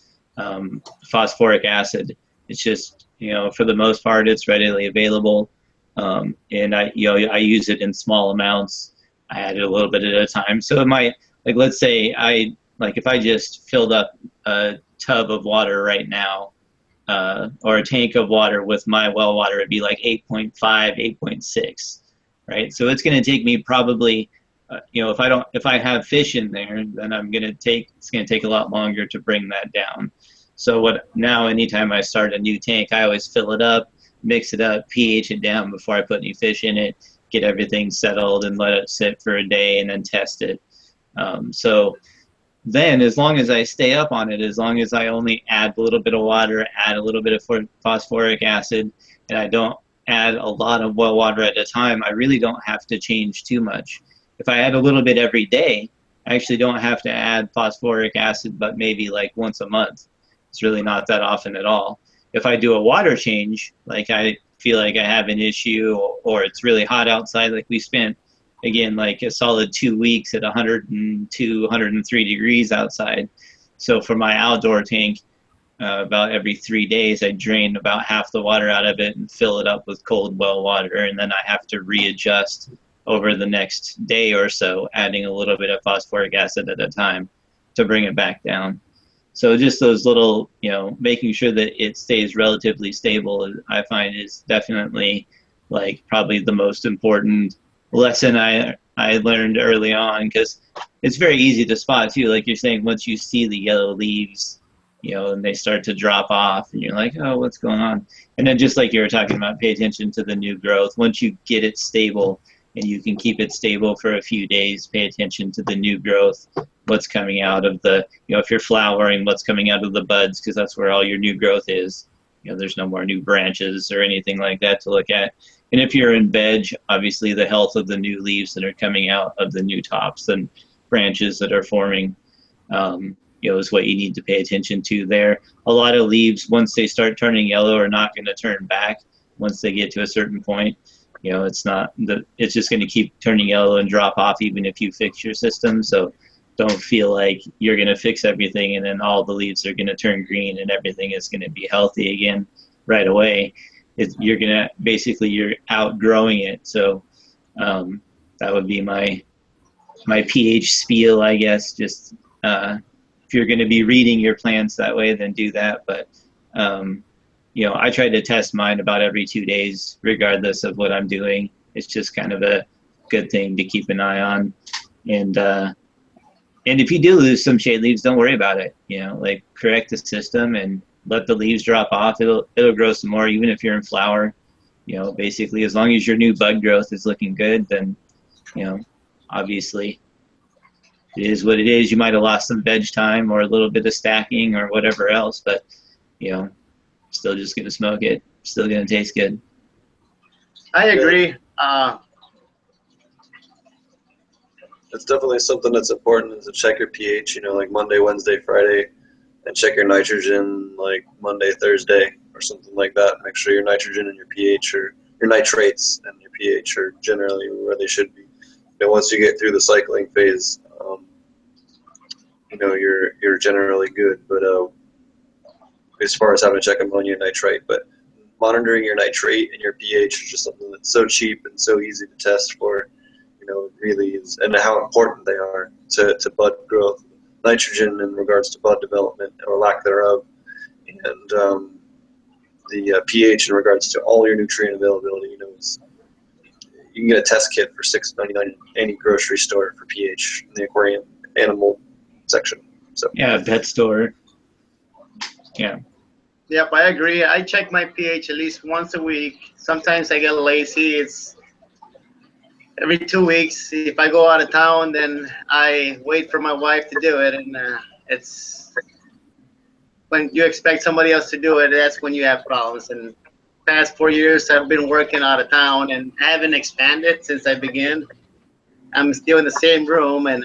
phosphoric acid. It's just, you know, for the most part, it's readily available. And I use it in small amounts. I add it a little bit at a time. So it might, like, let's say if I just filled up a tub of water right now, or a tank of water with my well water, it'd be like 8.5, 8.6, right? So it's going to take me probably, you know, if I have fish in there, then it's going to take a lot longer to bring that down. So now anytime I start a new tank, I always fill it up, mix it up, pH it down before I put any fish in it, get everything settled and let it sit for a day and then test it. So then, as long as I stay up on it, as long as I only add a little bit of water, add a little bit of phosphoric acid, and I don't add a lot of well water at a time, I really don't have to change too much. If I add a little bit every day, I actually don't have to add phosphoric acid, but maybe like once a month. It's really not that often at all. If I do a water change, like I feel like I have an issue, or it's really hot outside, like we spent, again, like a solid 2 weeks at 102, 103 degrees outside. So for my outdoor tank, about every 3 days, I drain about half the water out of it and fill it up with cold well water. And then I have to readjust over the next day or so, adding a little bit of phosphoric acid at a time to bring it back down. So just those little, you know, making sure that it stays relatively stable, I find is definitely like probably the most important lesson I learned early on, because it's very easy to spot too. Like you're saying, once you see the yellow leaves, you know, and they start to drop off, and you're like, oh, what's going on? And then just like you were talking about, pay attention to the new growth. Once you get it stable and you can keep it stable for a few days, pay attention to the new growth, what's coming out of the, you know, if you're flowering, what's coming out of the buds, because that's where all your new growth is. You know, there's no more new branches or anything like that to look at. And if you're in veg, obviously the health of the new leaves that are coming out of the new tops and branches that are forming, you know, is what you need to pay attention to there. A lot of leaves, once they start turning yellow, are not going to turn back once they get to a certain point. You know, it's just going to keep turning yellow and drop off even if you fix your system. So don't feel like you're going to fix everything and then all the leaves are going to turn green and everything is going to be healthy again right away. You're outgrowing it. So that would be my pH spiel, I guess. Just if you're going to be reading your plants that way, then do that. But you know, I try to test mine about every 2 days, regardless of what I'm doing. It's just kind of a good thing to keep an eye on. And if you do lose some shade leaves, don't worry about it. You know, like correct the system and let the leaves drop off. It'll grow some more, even if you're in flower. You know, basically, as long as your new bud growth is looking good, then, you know, obviously it is what it is. You might have lost some veg time or a little bit of stacking or whatever else, but, you know, still just going to smoke it. Still going to taste good. I agree. It's definitely something that's important, is to check your pH, you know, like Monday, Wednesday, Friday, and check your nitrogen like Monday, Thursday, or something like that. Make sure your nitrogen and your pH, or your nitrates and your pH, are generally where they should be. You know, once you get through the cycling phase, you know, you're generally good. But as far as having to check ammonia and nitrate, but monitoring your nitrate and your pH is just something that's so cheap and so easy to test for. You know, it really is, and how important they are to bud growth. Nitrogen in regards to bud development or lack thereof, and the pH in regards to all your nutrient availability. You know, you can get a test kit for $6.99 in any grocery store for pH in the aquarium animal section. So yeah, pet store. Yeah. Yep, I agree. I check my pH at least once a week. Sometimes I get lazy. It's every 2 weeks. If I go out of town, then I wait for my wife to do it. And it's when you expect somebody else to do it, that's when you have problems. And past 4 years, I've been working out of town and I haven't expanded since I began. I'm still in the same room, and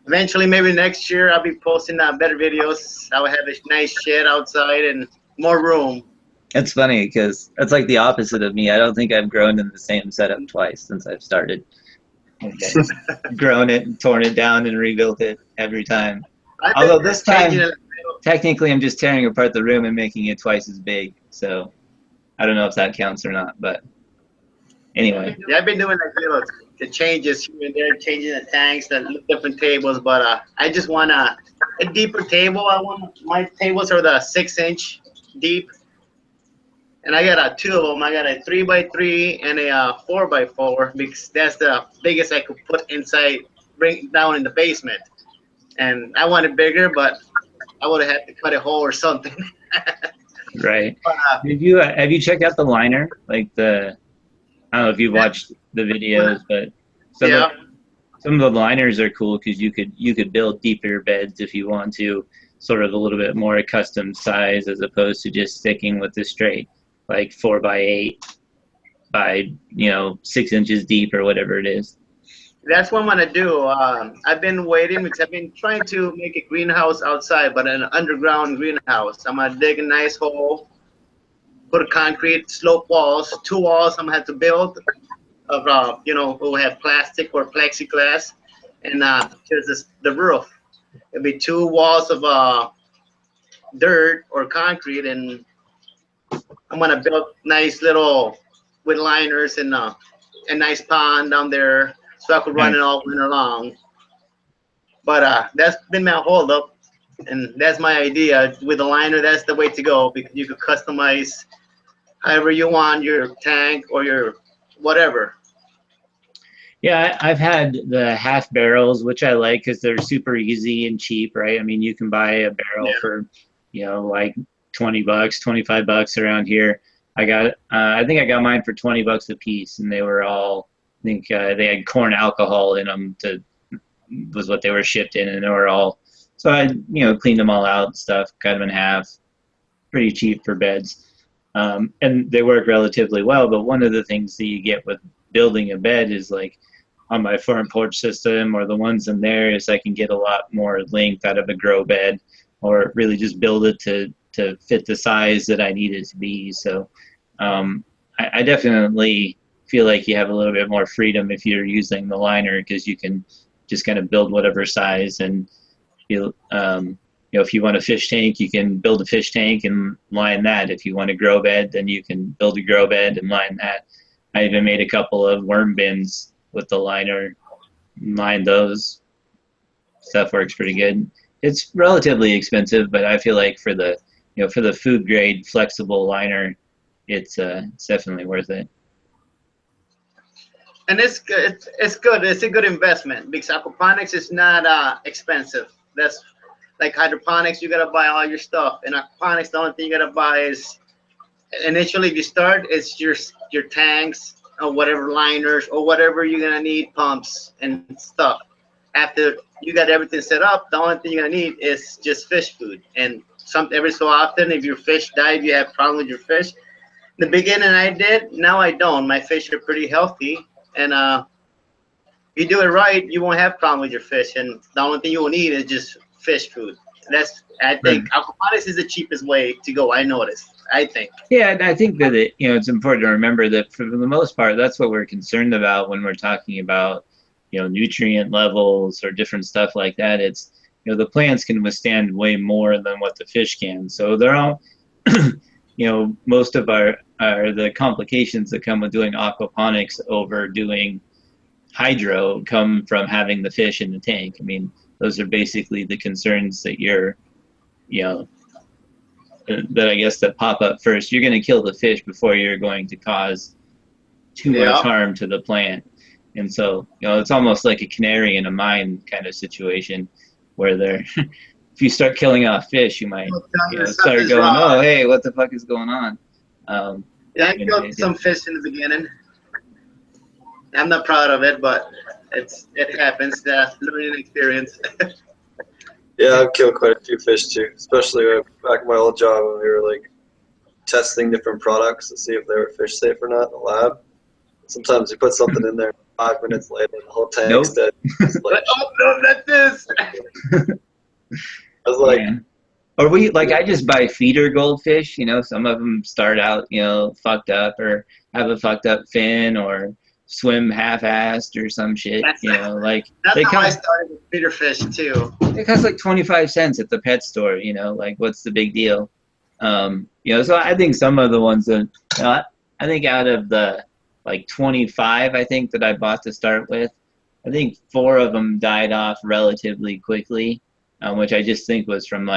eventually, maybe next year, I'll be posting better videos. I will have a nice shed outside and more room. It's funny because that's like the opposite of me. I don't think I've grown in the same setup twice since I've started. Okay. Grown it, and torn it down, and rebuilt it every time. Although this time, technically, I'm just tearing apart the room and making it twice as big. So I don't know if that counts or not, but anyway. Yeah, I've been doing like little the changes here and there, changing the tanks, the different tables. But I just want a deeper table. My tables are the 6-inch deep. And I got two of them. I got a 3x3 and a 4x4 because that's the biggest I could put inside, bring down in the basement. And I want it bigger, but I would have had to cut a hole or something. Right. But, Have you checked out the liner? Like I don't know if you've watched the videos, but some of the liners are cool because you could build deeper beds if you want to, sort of a little bit more custom size as opposed to just sticking with the straight, like 4x8 by 6 inches deep or whatever it is. That's what I'm gonna do. I've been waiting because I've been trying to make a greenhouse outside, but an underground greenhouse. I'm gonna dig a nice hole, put a concrete slope walls, 2 walls I'm gonna have to build of we'll have plastic or plexiglass, and just the roof. It'll be 2 walls of dirt or concrete, and I'm gonna build nice little with liners and a nice pond down there, so I could run it all winter long. But that's been my hold up, and that's my idea. With a liner, that's the way to go because you could customize however you want your tank or your whatever. Yeah, I've had the half barrels, which I like because they're super easy and cheap, right? I mean, you can buy a barrel for, like $20, $25 around here. I think I got mine for $20 a piece, and they were all, I think they had corn alcohol in them was what they were shipped in, and they were all, so I, cleaned them all out and stuff, cut them in half, pretty cheap for beds. And they work relatively well, but one of the things that you get with building a bed is like on my front porch system or the ones in there is I can get a lot more length out of a grow bed or really just build it to fit the size that I need it to be. So I definitely feel like you have a little bit more freedom if you're using the liner because you can just kind of build whatever size, and if you want a fish tank, you can build a fish tank and line that. If you want a grow bed, then you can build a grow bed and line that. I even made a couple of worm bins with the liner, line those. Stuff works pretty good. It's relatively expensive, but I feel like for the food grade flexible liner, it's definitely worth it. And it's good. It's good. It's a good investment because aquaponics is not expensive. That's like hydroponics. You gotta buy all your stuff. In aquaponics, the only thing you gotta buy is initially if you start, it's your tanks or whatever liners or whatever you're gonna need, pumps and stuff. After you got everything set up, the only thing you're gonna need is just fish food. And every so often, if your fish died, you have problem with your fish. In the beginning I did, now I don't. My fish are pretty healthy, and if you do it right, you won't have problem with your fish. And the only thing you will need is just fish food. I think aquaponics is the cheapest way to go. I noticed. I think. Yeah, and I think that it's important to remember that for the most part, that's what we're concerned about when we're talking about nutrient levels or different stuff like that. It's the plants can withstand way more than what the fish can. So they're all most of the complications that come with doing aquaponics over doing hydro come from having the fish in the tank. I mean, those are basically the concerns that that I guess that pop up first. You're going to kill the fish before you're going to cause too much harm to the plant. And so, it's almost like a canary in a mine kind of situation where if you start killing off fish, you might start going, oh, hey, what the fuck is going on? I killed some fish in the beginning. I'm not proud of it, but it happens. Learning experience. Yeah, I've killed quite a few fish too, especially back in my old job when we were like testing different products to see if they were fish safe or not in the lab. Sometimes you put something in there, 5 minutes later, the whole tank's Nope. dead. Like, oh no, not this. I was like, Yeah. Or I just buy feeder goldfish, some of them start out, fucked up or have a fucked up fin or swim half-assed or some shit, That's they how I started with feeder fish too. It costs like 25 cents at the pet store, what's the big deal? So I think some of the ones that, I think out of the 25, I think that I bought to start with, I think 4 of them died off relatively quickly, which I just think was from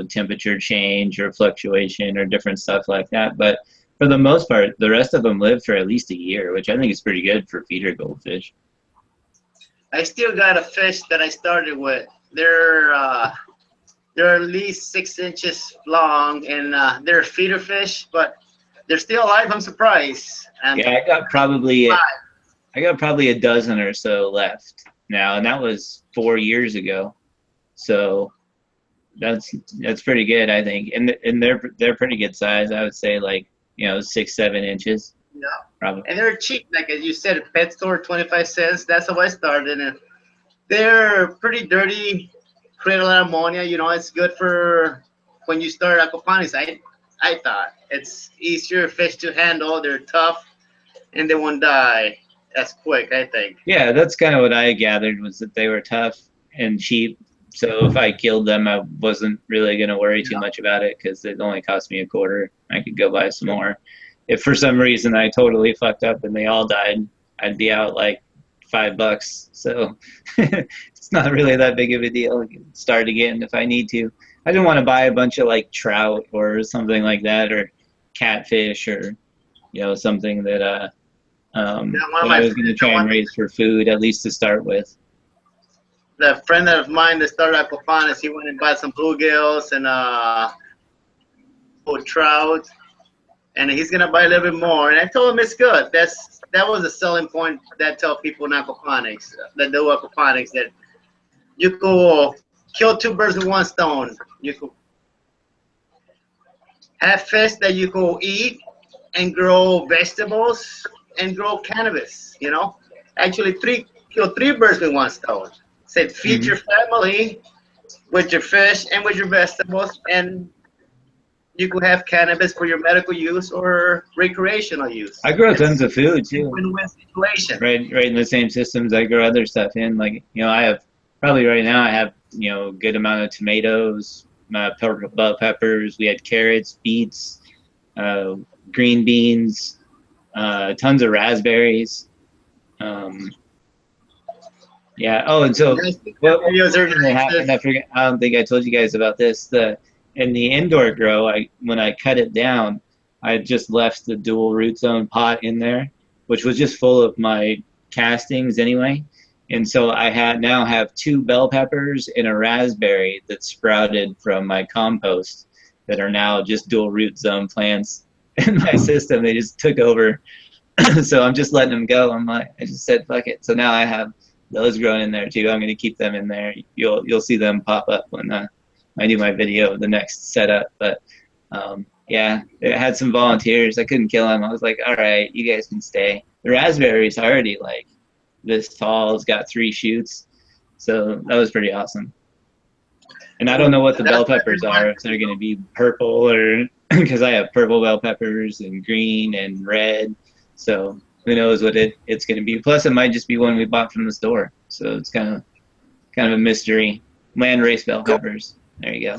temperature change or fluctuation or different stuff like that. But for the most part, the rest of them lived for at least a year, which I think is pretty good for feeder goldfish. I still got a fish that I started with. They're at least 6 inches long, and they're feeder fish, but they're still alive. I'm surprised. Yeah, I got probably a dozen or so left now, and that was 4 years ago. So that's pretty good, I think, and they're pretty good size. I would say 6-7 inches. Yeah, probably. And they're cheap, like as you said, pet store 25 cents. That's how I started, and they're pretty dirty. Create a lot of ammonia. It's good for when you start aquaponics. I thought it's easier fish to handle. They're tough, and they won't die as quick, I think. Yeah, that's kind of what I gathered, was that they were tough and cheap. So if I killed them, I wasn't really going to worry too much about it because it only cost me $0.25. I could go buy some more. If for some reason I totally fucked up and they all died, I'd be out $5. So it's not really that big of a deal. I can start again if I need to. I didn't want to buy a bunch of trout or something like that, or catfish, or something that that I was going to try and raise for food, at least to start with. The friend of mine that started aquaponics, he went and bought some bluegills and trout, and he's gonna buy a little bit more. And I told him it's good. That was a selling point that tell people in aquaponics, that do aquaponics, that you could kill 2 birds with 1 stone. You could have fish that you could eat and grow vegetables and grow cannabis. Actually kill 3 birds with 1 stone. Said feed your family with your fish and with your vegetables, and you could have cannabis for your medical use or recreational use. I grow tons of food too. Win-win situation. Right in the same systems I grow other stuff in. I have probably right now I have a good amount of tomatoes, bell peppers. We had carrots, beets, green beans, tons of raspberries. Yeah. Oh, and so what happened? I forget. I don't think I told you guys about this. In the indoor grow, when I cut it down, I just left the dual root zone pot in there, which was just full of my castings anyway. And so I now have 2 bell peppers and a raspberry that sprouted from my compost that are now just dual root zone plants in my system. They just took over. So I'm just letting them go. I just said fuck it. So now I have those growing in there too. I'm going to keep them in there. You'll see them pop up when I do my video of the next setup. But yeah, it had some volunteers. I couldn't kill them. I was like, all right, you guys can stay. The raspberry's already this tall. It's got 3 shoots. So that was pretty awesome. And I don't know what the bell peppers are, if they're going to be purple or because I have purple bell peppers and green and red. So who knows what it's going to be. Plus, it might just be one we bought from the store. So it's kind of a mystery. Landrace bell peppers. There you go.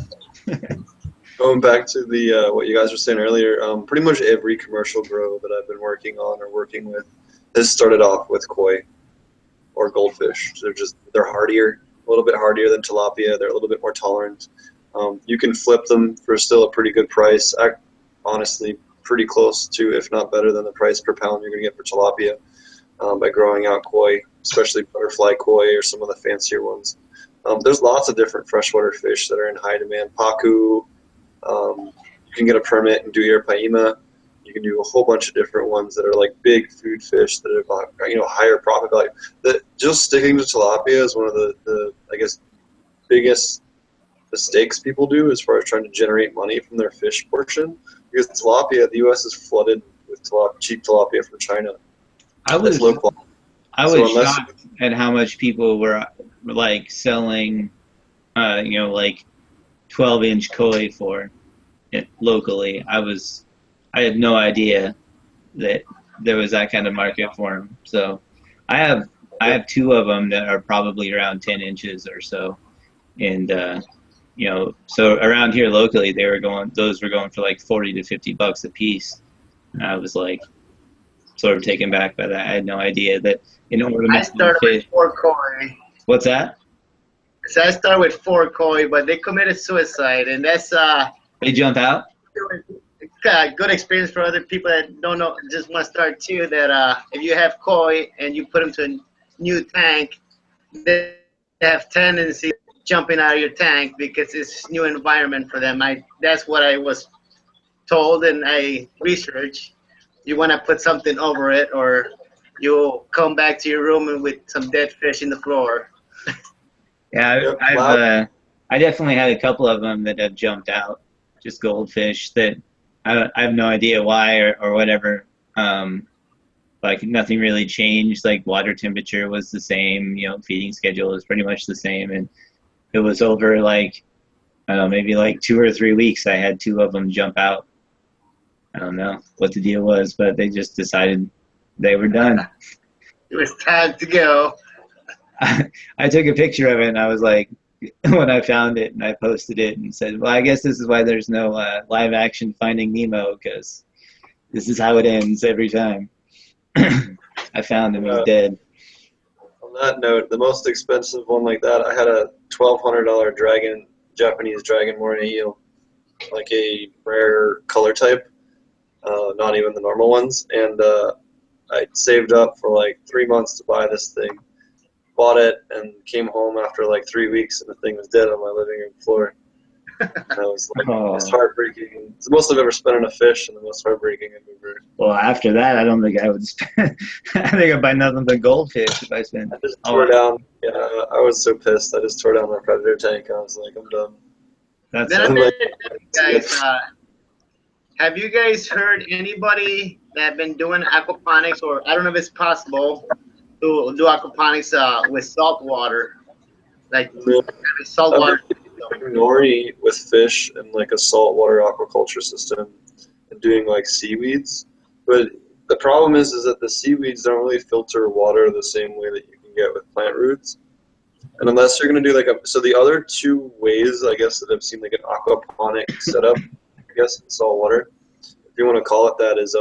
Going back to the what you guys were saying earlier, pretty much every commercial grow that I've been working on or working with has started off with koi or goldfish. They're hardier, a little bit hardier than tilapia. They're a little bit more tolerant. You can flip them for still a pretty good price. Honestly, pretty close to, if not better than the price per pound you're going to get for tilapia by growing out koi, especially butterfly koi or some of the fancier ones. There's lots of different freshwater fish that are in high demand. Pacu, you can get a permit and do your paima. You can do a whole bunch of different ones that are like big food fish that are higher profit value. Just sticking to tilapia is one of the I guess biggest mistakes people do as far as trying to generate money from their fish portion, because tilapia, the U.S. is flooded with cheap tilapia from China. I was low quality. I So was unless shocked at how much people were like selling, you know, like 12-inch koi for it locally. I had no idea that there was that kind of market for them. So I have two of them that are probably around 10 inches or so, and you know, so around here locally, those were going for like 40 to 50 bucks a piece. And I was like, sort of taken back by that. I had no idea that in I ornamental started with fish. 4 koi. What's that? So I started with 4 koi, but they committed suicide, and that's They jump out? good experience for other people that don't know, just want to start too. That if you have koi and you put them to a new tank, they have tendency jumping out of your tank because it's new environment for them. That's what I was told, and I researched. You want to put something over it, or you'll come back to your room and with some dead fish in the floor. Yeah, I definitely had a couple of them that have jumped out, just goldfish that I have no idea why or whatever. Like nothing really changed. Like water temperature was the same, you know, feeding schedule was pretty much the same, and it was over like I don't know, maybe like 2 or 3 weeks. I had two of them jump out. I don't know what the deal was, but they just decided they were done. It was time to go. I took a picture of it, and I was like, when I found it, and I posted it and said, well, I guess this is why there's no live action Finding Nemo, because this is how it ends every time. I found him, he's dead. on that note, the most expensive one like that, I had a $1,200 Japanese dragon moray eel, like a rare color type, not even the normal ones, and I saved up for like 3 months to buy this thing. Bought it and came home after like 3 weeks, and the thing was dead on my living room floor. And I was like, it's heartbreaking. It's the most I've ever spent on a fish, and the most heartbreaking I've ever. Well, after that, I don't think I would spend. I think I'd buy nothing but goldfish if I spent. I just tore down. Yeah, I was so pissed. I just tore down my predator tank. I was like, I'm done. That's Then I'm like, guys, have you guys heard anybody that have been doing aquaponics, or I don't know if it's possible to do aquaponics with salt water, like salt water? nori with fish and like a saltwater aquaculture system and doing like seaweeds, but the problem is that the seaweeds don't really filter water the same way that you can get with plant roots, and unless you're going to do like so the other two ways I guess that I've seen like an aquaponic setup, I guess in saltwater, if you want to call it that, is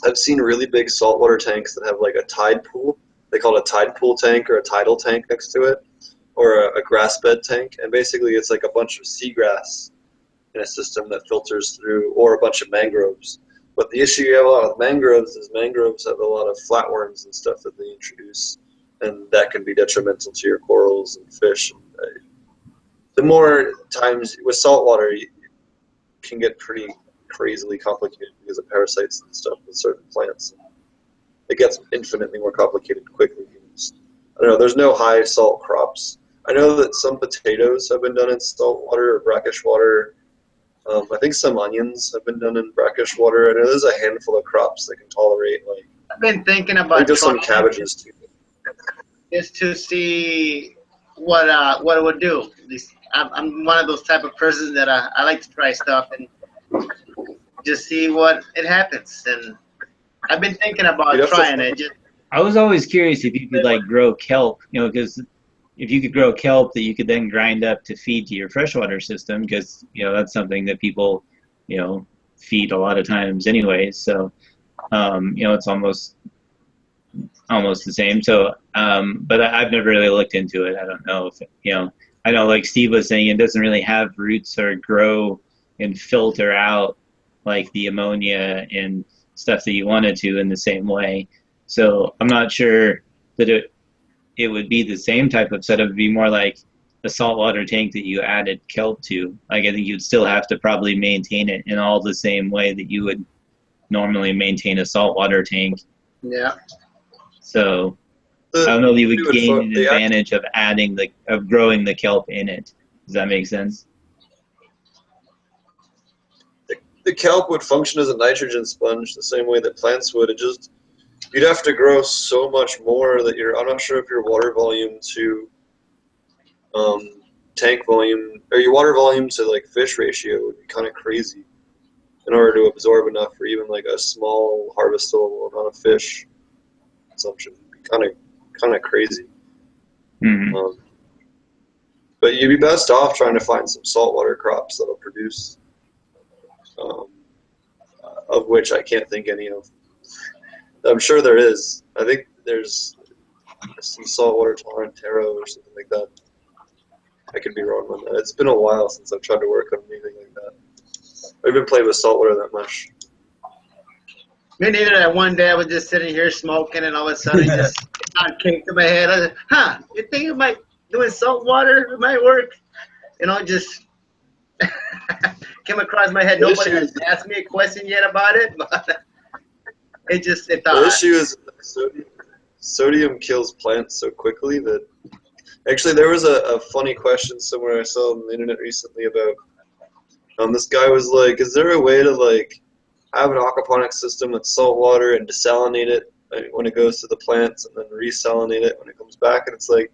I've seen really big saltwater tanks that have like a tide pool. They call it a tide pool tank or a tidal tank next to it, or a grass bed tank, and basically it's like a bunch of seagrass in a system that filters through, or a bunch of mangroves. But the issue you have a lot with mangroves is mangroves have a lot of flatworms and stuff that they introduce, and that can be detrimental to your corals and fish. The more times with saltwater, it can get pretty crazily complicated because of parasites and stuff with certain plants. It gets infinitely more complicated quickly. I don't know, there's no high salt crops. I know that some potatoes have been done in salt water or brackish water. I think some onions have been done in brackish water. I know there's a handful of crops that can tolerate like. I've been thinking I about think there's some cabbages too. just to see what it would do. I'm one of those type of persons that I like to try stuff and just see what it happens. And I've been thinking about trying it. I was always curious if you could like grow kelp, you know, because if you could grow kelp that you could then grind up to feed to your freshwater system, because you know that's something that people, you know, feed a lot of times anyway. So, you know, it's almost the same. So, but I've never really looked into it. I don't know if you know. I know, like Steve was saying, it doesn't really have roots or grow and filter out like the ammonia and stuff that you wanted to in the same way. So I'm not sure that it would be the same type of setup. It would be more like a saltwater tank that you added kelp to. Like I think you'd still have to probably maintain it in all the same way that you would normally maintain a saltwater tank. Yeah. So I don't know if you would gain an advantage of growing the kelp in it. Does that make sense? The kelp would function as a nitrogen sponge the same way that plants would. It just, you'd have to grow so much more that I'm not sure if your water volume to tank volume, or your water volume to like fish ratio would be kind of crazy in order to absorb enough for even like a small harvestable amount of fish consumption. It'd be kind of crazy. Mm-hmm. But you'd be best off trying to find some saltwater crops that'll produce, of which I can't think any of. I'm sure there is. I think there's some saltwater tolerant taro or something like that. I could be wrong on that. It's been a while since I've tried to work on anything like that. I haven't played with saltwater that much. Me neither. That one day I was just sitting here smoking, and all of a sudden it just came to my head. I said, you think it might doing salt water? It might work. You know, just came across my head. Nobody has asked me a question yet about it, but it thought. The issue is sodium kills plants so quickly that actually there was a funny question somewhere I saw on the internet recently about this guy was like, is there a way to like have an aquaponic system with salt water and desalinate it when it goes to the plants and then resalinate it when it comes back? And it's like,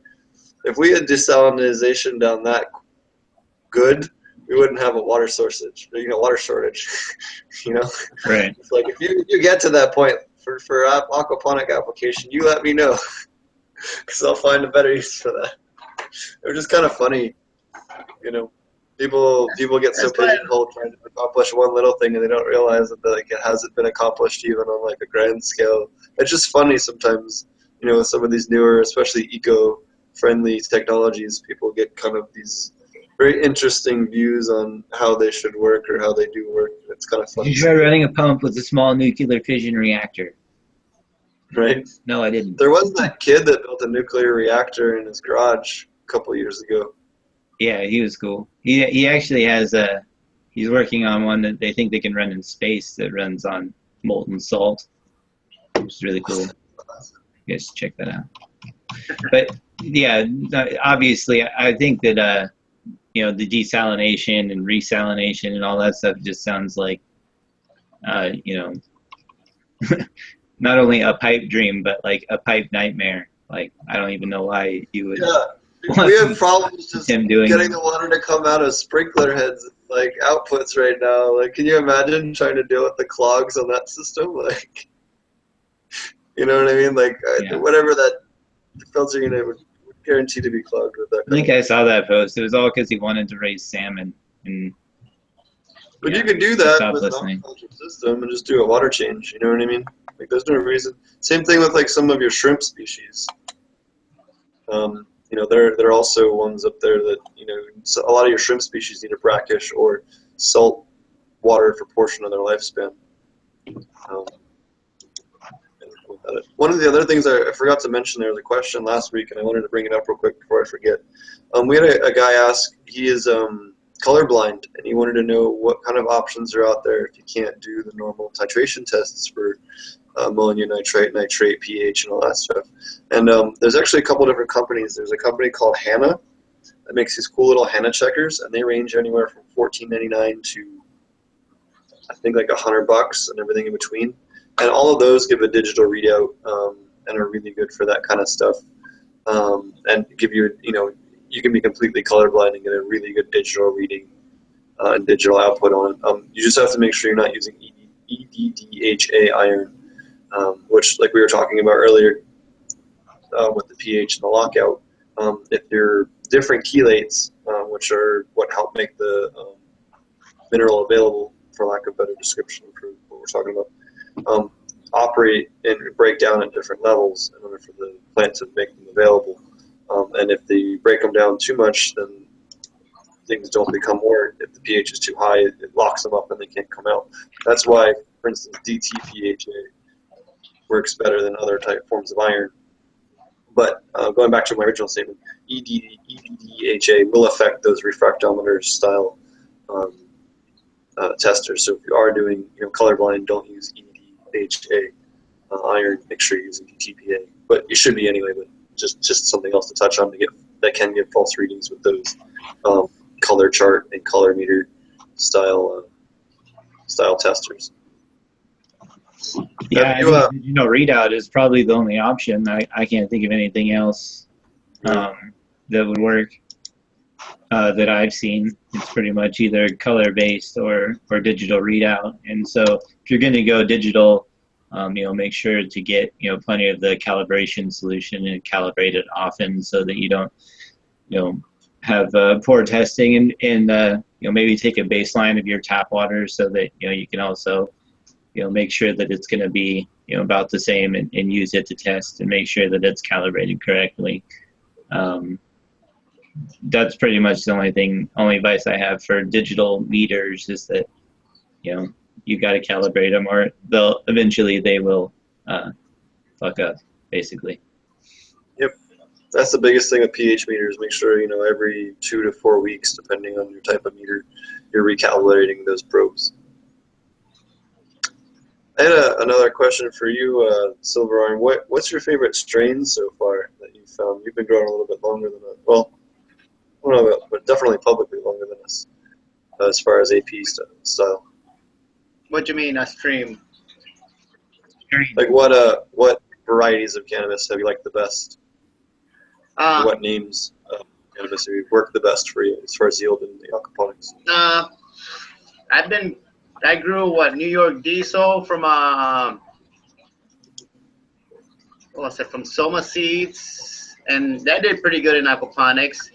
if we had desalinization down that good, we wouldn't have a water shortage. You know, Right. It's like if you get to that point for aquaponic application, you let me know, because I'll find a better use for that. They're just kind of funny, you know. People get so pigeonholed trying to accomplish one little thing, and they don't realize that like it hasn't been accomplished even on like a grand scale. It's just funny sometimes, you know, with some of these newer, especially eco-friendly technologies, people get kind of these very interesting views on how they should work or how they do work. It's kind of funny. Did you try running a pump with a small nuclear fission reactor? Right? No, I didn't. There was that kid that built a nuclear reactor in his garage a couple years ago. Yeah, he was cool. He actually has he's working on one that they think they can run in space that runs on molten salt, which is really cool. You guys should check that out. But yeah, obviously, I think that you know, the desalination and resalination and all that stuff just sounds like you know, not only a pipe dream but like a pipe nightmare. Like, I don't even know why you would. Yeah. We have problems just getting the water to come out of sprinkler heads, like outputs right now. Like, can you imagine trying to deal with the clogs on that system? Like, you know what I mean? Like, whatever that filter unit would guarantee to be clogged with that. I think I saw that post. It was all because he wanted to raise salmon. But you can do that with an aquaculture system and just do a water change. You know what I mean? Like, there's no reason. Same thing with like some of your shrimp species. You know, there are also ones up there that, you know, so a lot of your shrimp species need a brackish or salt water for a portion of their lifespan. One of the other things I forgot to mention, there was a question last week, and I wanted to bring it up real quick before I forget. We had a guy ask, he is colorblind, and he wanted to know what kind of options are out there if you can't do the normal titration tests for ammonia, nitrate, pH, and all that stuff. And there's actually a couple different companies. There's a company called Hanna that makes these cool little Hanna checkers, and they range anywhere from $14.99 to I think like $100 and everything in between. And all of those give a digital readout and are really good for that kind of stuff. And give you, you know, you can be completely colorblind and get a really good digital reading and digital output on it. You just have to make sure you're not using EDDHA iron, which, like we were talking about earlier with the pH and the lockout. If you're different chelates, which are what help make the mineral available, for lack of a better description for what we're talking about, operate and break down at different levels in order for the plant to make them available. And if they break them down too much, then things don't become more. If the pH is too high, it locks them up and they can't come out. That's why, for instance, DTPHA works better than other type forms of iron. But going back to my original statement, EDDHA will affect those refractometer style testers. So if you are doing, you know, colorblind, don't use EDDHA iron. Make sure you're using DTPA. But you should be anyway. But just something else to touch on that can give false readings with those color chart and color meter style testers. Yeah, Have you, I think, readout is probably the only option. I can't think of anything else that would work that I've seen. It's pretty much either color-based or digital readout. And so if you're going to go digital, make sure to get, plenty of the calibration solution and calibrate it often so that you don't, have poor testing and maybe take a baseline of your tap water so that, you can also, make sure that it's going to be, about the same and use it to test and make sure that it's calibrated correctly. That's pretty much the only advice I have for digital meters is that, you got to calibrate them or eventually they will fuck up, basically. Yep. That's the biggest thing with pH meters. Make sure, every 2 to 4 weeks, depending on your type of meter, you're recalibrating those probes. I had another question for you, Silver Arm. What's your favorite strain so far that you've found? You've been growing a little bit longer than us. Well, I don't know, but definitely publicly longer than us as far as AP style. What do you mean, a stream? Like what varieties of cannabis have you liked the best? What names of cannabis have worked the best for you as far as yield in the aquaponics? I grew New York Diesel from from Soma seeds, and that did pretty good in aquaponics.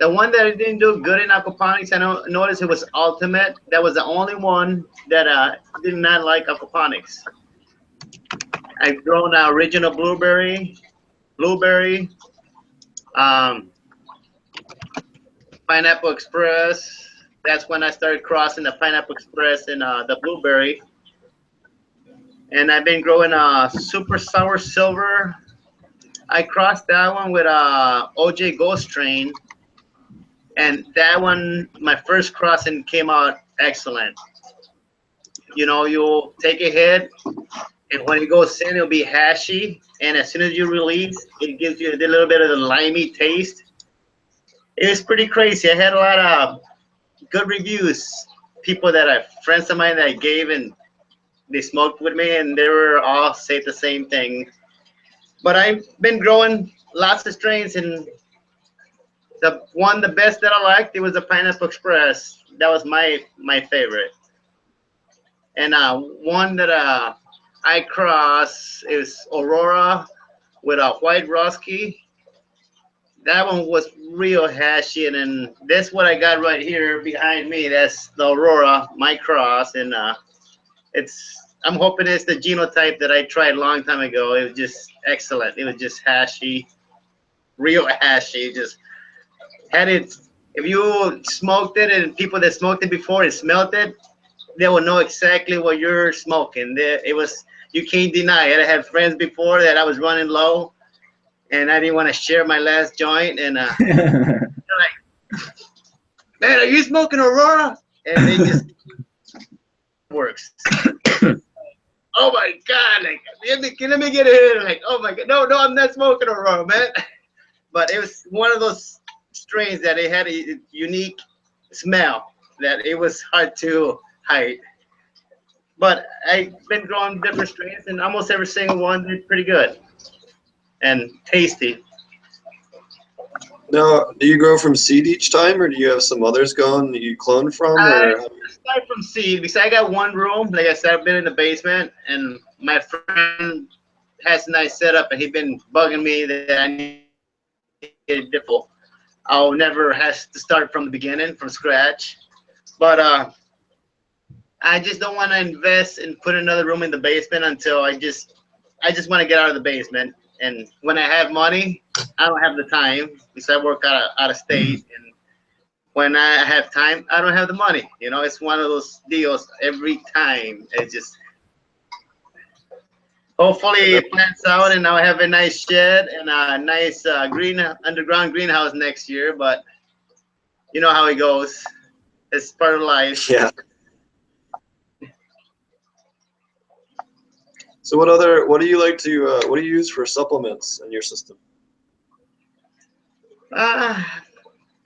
The one that didn't do good in aquaponics, I noticed it was Ultimate. That was the only one that did not like aquaponics. I've grown original blueberry, Pineapple Express. That's when I started crossing the Pineapple Express and the blueberry. And I've been growing Super Sour Silver. I crossed that one with OJ Ghost Train. And that one, my first crossing came out excellent. You'll take a hit, and when it goes in, it'll be hashy. And as soon as you release, it gives you a little bit of the limey taste. It's pretty crazy. I had a lot of good reviews. Friends of mine that I gave, and they smoked with me, and they were all say the same thing. But I've been growing lots of strains, and the best that I liked, it was the Pineapple Express. That was my favorite. And one that I crossed is Aurora with a White Rusky. That one was real hashy, and then that's what I got right here behind me. That's the Aurora, my cross, and I'm hoping it's the genotype that I tried a long time ago. It was just excellent. It was just hashy, real hashy. Just had it. If you smoked it, and people that smoked it before and smelled it, they will know exactly what you're smoking. You can't deny it. I had friends before that I was running low, and I didn't want to share my last joint, and they're like, "Man, are you smoking Aurora?" And they just works. Oh my God! Like, let me get it in. Like, oh my God, no, I'm not smoking Aurora, man. But it was one of those strains that it had a unique smell that it was hard to hide. But I've been growing different strains, and almost every single one did pretty good and tasty. Now, do you grow from seed each time, or do you have some others going that you clone from? I start from seed because I got one room. Like I said, I've been in the basement, and my friend has a nice setup, and he's been bugging me that I need to get it difficult. I'll never have to start from the beginning, from scratch. But I just don't want to invest and put another room in the basement until I just want to get out of the basement. And when I have money, I don't have the time because I work out of state. And when I have time, I don't have the money. It's one of those deals every time. It's just, hopefully it plans out and I'll have a nice shed and a nice underground greenhouse next year. But you know how it goes. It's part of life. Yeah. So what do you like to, what do you use for supplements in your system?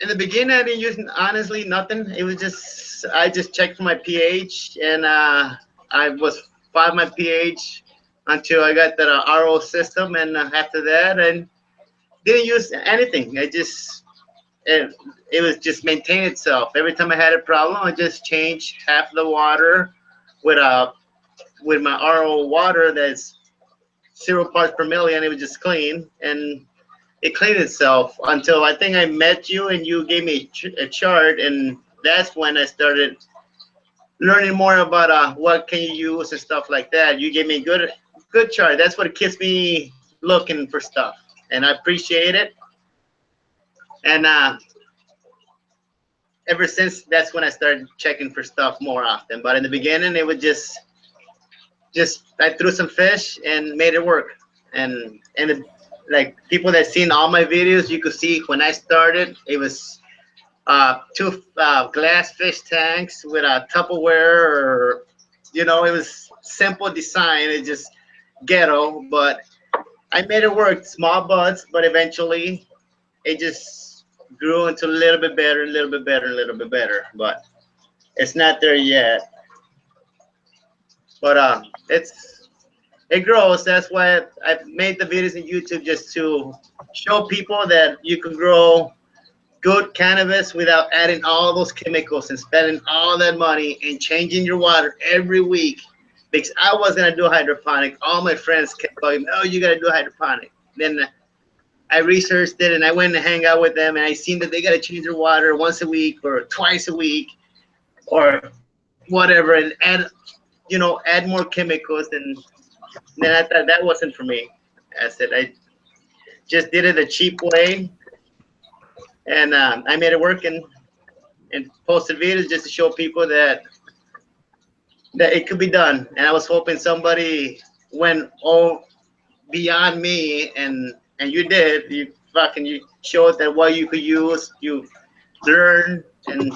In the beginning, I didn't use, honestly, nothing. It was I just checked for my pH, and I was fought my pH until I got the RO system, and after that, I didn't use anything. It was just maintain itself. Every time I had a problem, I just changed half the water with my RO water that's 0 parts per million. It was just clean, and it cleaned itself until I think I met you, and you gave me a chart, and that's when I started learning more about what can you use and stuff like that. You gave me a good chart. That's what keeps me looking for stuff, and I appreciate it. And ever since, that's when I started checking for stuff more often. But in the beginning, it was just I threw some fish and made it work. And like people that seen all my videos, you could see when I started, it was 2 glass fish tanks with a Tupperware, or it was simple design. It just ghetto, but I made it work. Small buds, but eventually it just grew into a little bit better, a little bit better, a little bit better. But it's not there yet. But it grows. That's why I made the videos on YouTube, just to show people that you can grow good cannabis without adding all those chemicals and spending all that money and changing your water every week. Because I was gonna do hydroponic. All my friends kept telling me, "Oh, you gotta do hydroponic." Then I researched it, and I went and hang out with them, and I seen that they gotta change their water once a week or twice a week or whatever, and add more chemicals. And then I thought that wasn't for me. I said I just did it a cheap way, and I made it work, and posted videos just to show people that it could be done. And I was hoping somebody went beyond me, and you did. You showed that what you could use. You learn and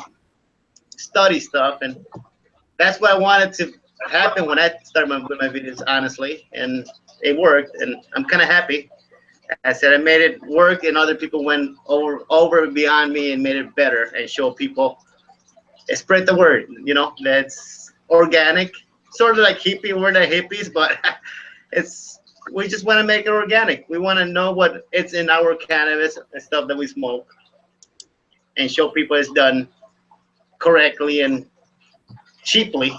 study stuff, and that's what I wanted to happen when I started with my videos, honestly. And it worked, and I'm kind of happy. I said I made it work, and other people went over beyond me and made it better, and show people, spread the word. That's organic, sort of like hippie. We're not hippies, but we just want to make it organic. We want to know what it's in our cannabis and stuff that we smoke, and show people it's done correctly and cheaply.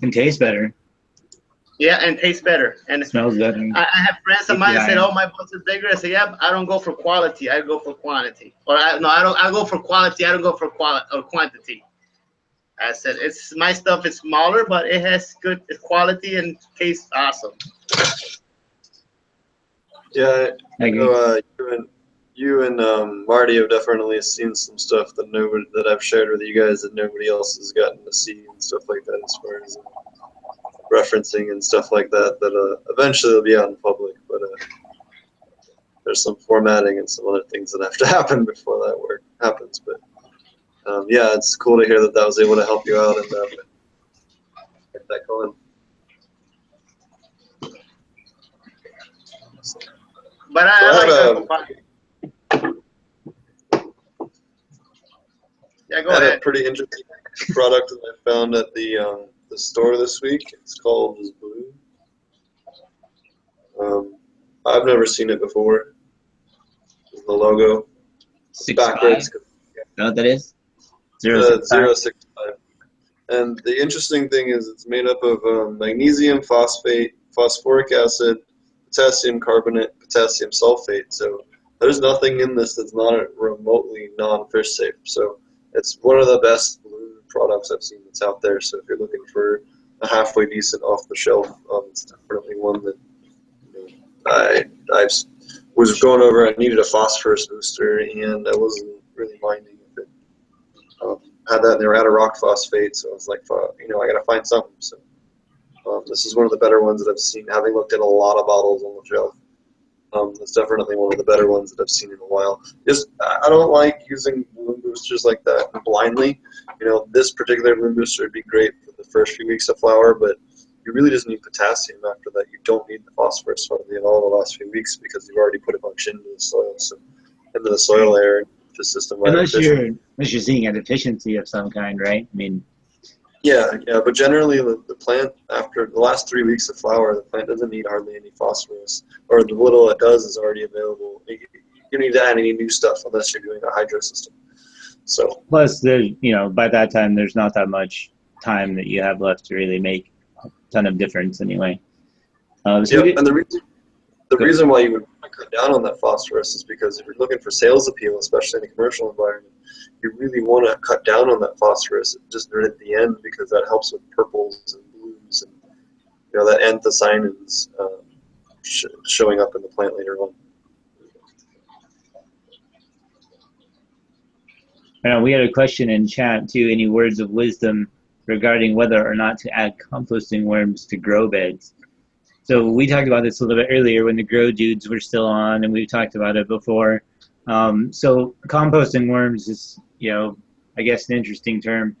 And tastes better. Yeah, and tastes better. And Smells better. I have friends of mine that said, "Oh, my buds are bigger." I say, "Yeah, I don't go for quality. I go for quantity." Or I don't. I go for quality. I don't go for quantity. I said, my stuff is smaller, but it has good quality and tastes awesome. Yeah, you and Marty have definitely seen some stuff that I've shared with you guys that nobody else has gotten to see, and stuff like that, as far as referencing and stuff like that. That eventually will be out in public, but there's some formatting and some other things that have to happen before that work happens. But yeah, it's cool to hear that was able to help you out and get that going. But I like yeah, go I had ahead. a pretty interesting product that I found at the store this week. It's called Blue. I've never seen it before. The logo. It's 6'5"? backwards. Know what that is? 065. And the interesting thing is it's made up of magnesium phosphate, phosphoric acid, potassium carbonate, potassium sulfate. So there's nothing in this that's not remotely non-fish safe. So it's one of the best blue products I've seen that's out there. So if you're looking for a halfway decent off-the-shelf, it's definitely one that I was going over. I needed a phosphorus booster, and I wasn't really minding if it had that. And they were out of rock phosphate, so I was like, I got to find something. So this is one of the better ones that I've seen, having looked at a lot of bottles on the shelf. It's definitely one of the better ones that I've seen in a while. I don't like using bloom boosters like that blindly. This particular bloom booster would be great for the first few weeks of flower, but you really just need potassium after that. You don't need the phosphorus hardly at all the last few weeks, because you've already put a bunch into the soil, into the soil air, the system. Unless you're seeing a deficiency of some kind, right? I mean, Yeah, but generally the plant, after the last 3 weeks of flower, the plant doesn't need hardly any phosphorus, or the little it does is already available. You don't need to add any new stuff unless you're doing a hydro system. So plus, there's by that time there's not that much time that you have left to really make a ton of difference anyway. and the reason why you would cut down on that phosphorus is because if you're looking for sales appeal, especially in a commercial environment, you really want to cut down on that phosphorus just right at the end, because that helps with purples and blues and that anthocyanins showing up in the plant later on. We had a question in chat too. Any words of wisdom regarding whether or not to add composting worms to grow beds? So we talked about this a little bit earlier when the grow dudes were still on, and we've talked about it before. So composting worms is, I guess an interesting term.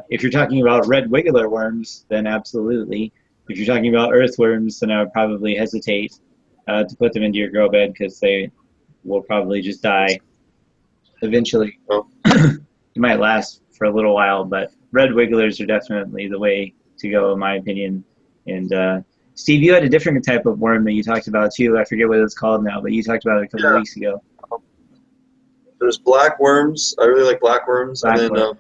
If you're talking about red wiggler worms, then absolutely. If you're talking about earthworms, then I would probably hesitate to put them into your grow bed, because they will probably just die eventually. Oh. It might last for a little while, but red wigglers are definitely the way to go, in my opinion. And Steve, you had a different type of worm that you talked about too. I forget what it's called now, but you talked about it a couple of weeks ago. There's black worms. I really like black worms. And then there's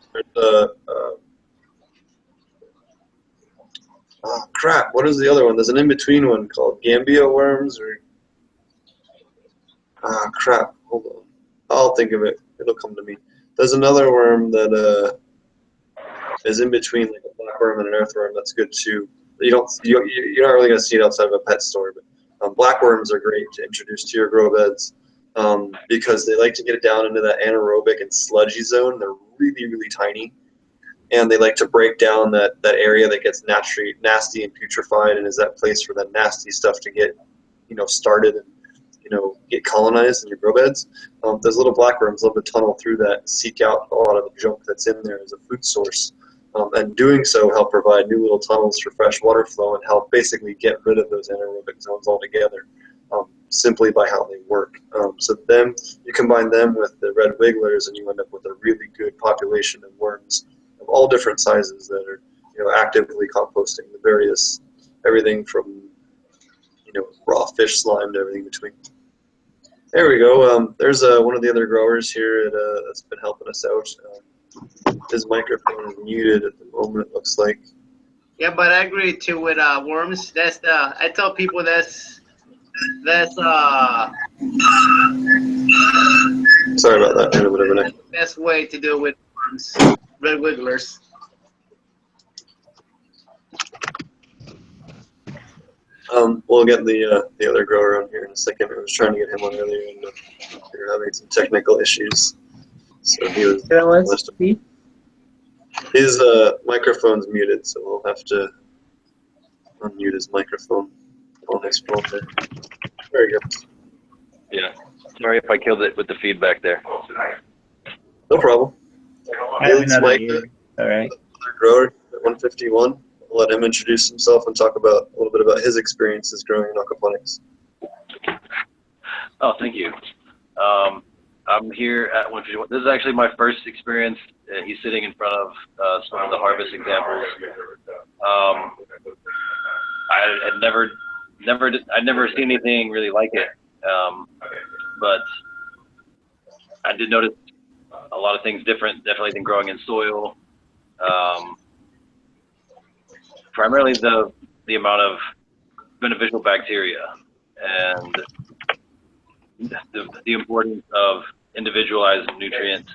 crap. What is the other one? There's an in-between one called Gambia worms, or crap. Hold on. I'll think of it. It'll come to me. There's another worm that is in between, like a black worm and an earthworm. That's good too. You're not really gonna see it outside of a pet store, but black worms are great to introduce to your grow beds because they like to get it down into that anaerobic and sludgy zone. They're really, really tiny, and they like to break down that area that gets naturally nasty and putrefied, and is that place for that nasty stuff to get started and get colonized in your grow beds. Those little black worms love to tunnel through that, seek out a lot of the junk that's in there as a food source. And doing so help provide new little tunnels for fresh water flow and help basically get rid of those anaerobic zones altogether, simply by how they work. So then you combine them with the red wigglers and you end up with a really good population of worms of all different sizes that are actively composting the various, everything from raw fish slime to everything between. There we go. There's one of the other growers here that's been helping us out. His microphone is muted at the moment, it looks like. Yeah, but I agree too with worms. I tell people that's sorry about that. A bit of an best way to do it with worms, red wigglers. We'll get the other grower on here in a second. I was trying to get him on earlier, and we were having some technical issues. So he was. His microphone's muted, so we'll have to unmute his microphone on his phone there. There you go. Yeah. Sorry if I killed it with the feedback there. No problem. All right. Grower at 151. I'll let him introduce himself and talk about a little bit about his experiences growing in aquaponics. Oh, thank you. I'm here at 151. This is actually my first experience. He's sitting in front of some of the harvest examples. I'd never seen anything really like it. But I did notice a lot of things different, definitely than growing in soil. Primarily the amount of beneficial bacteria and the importance of individualized nutrient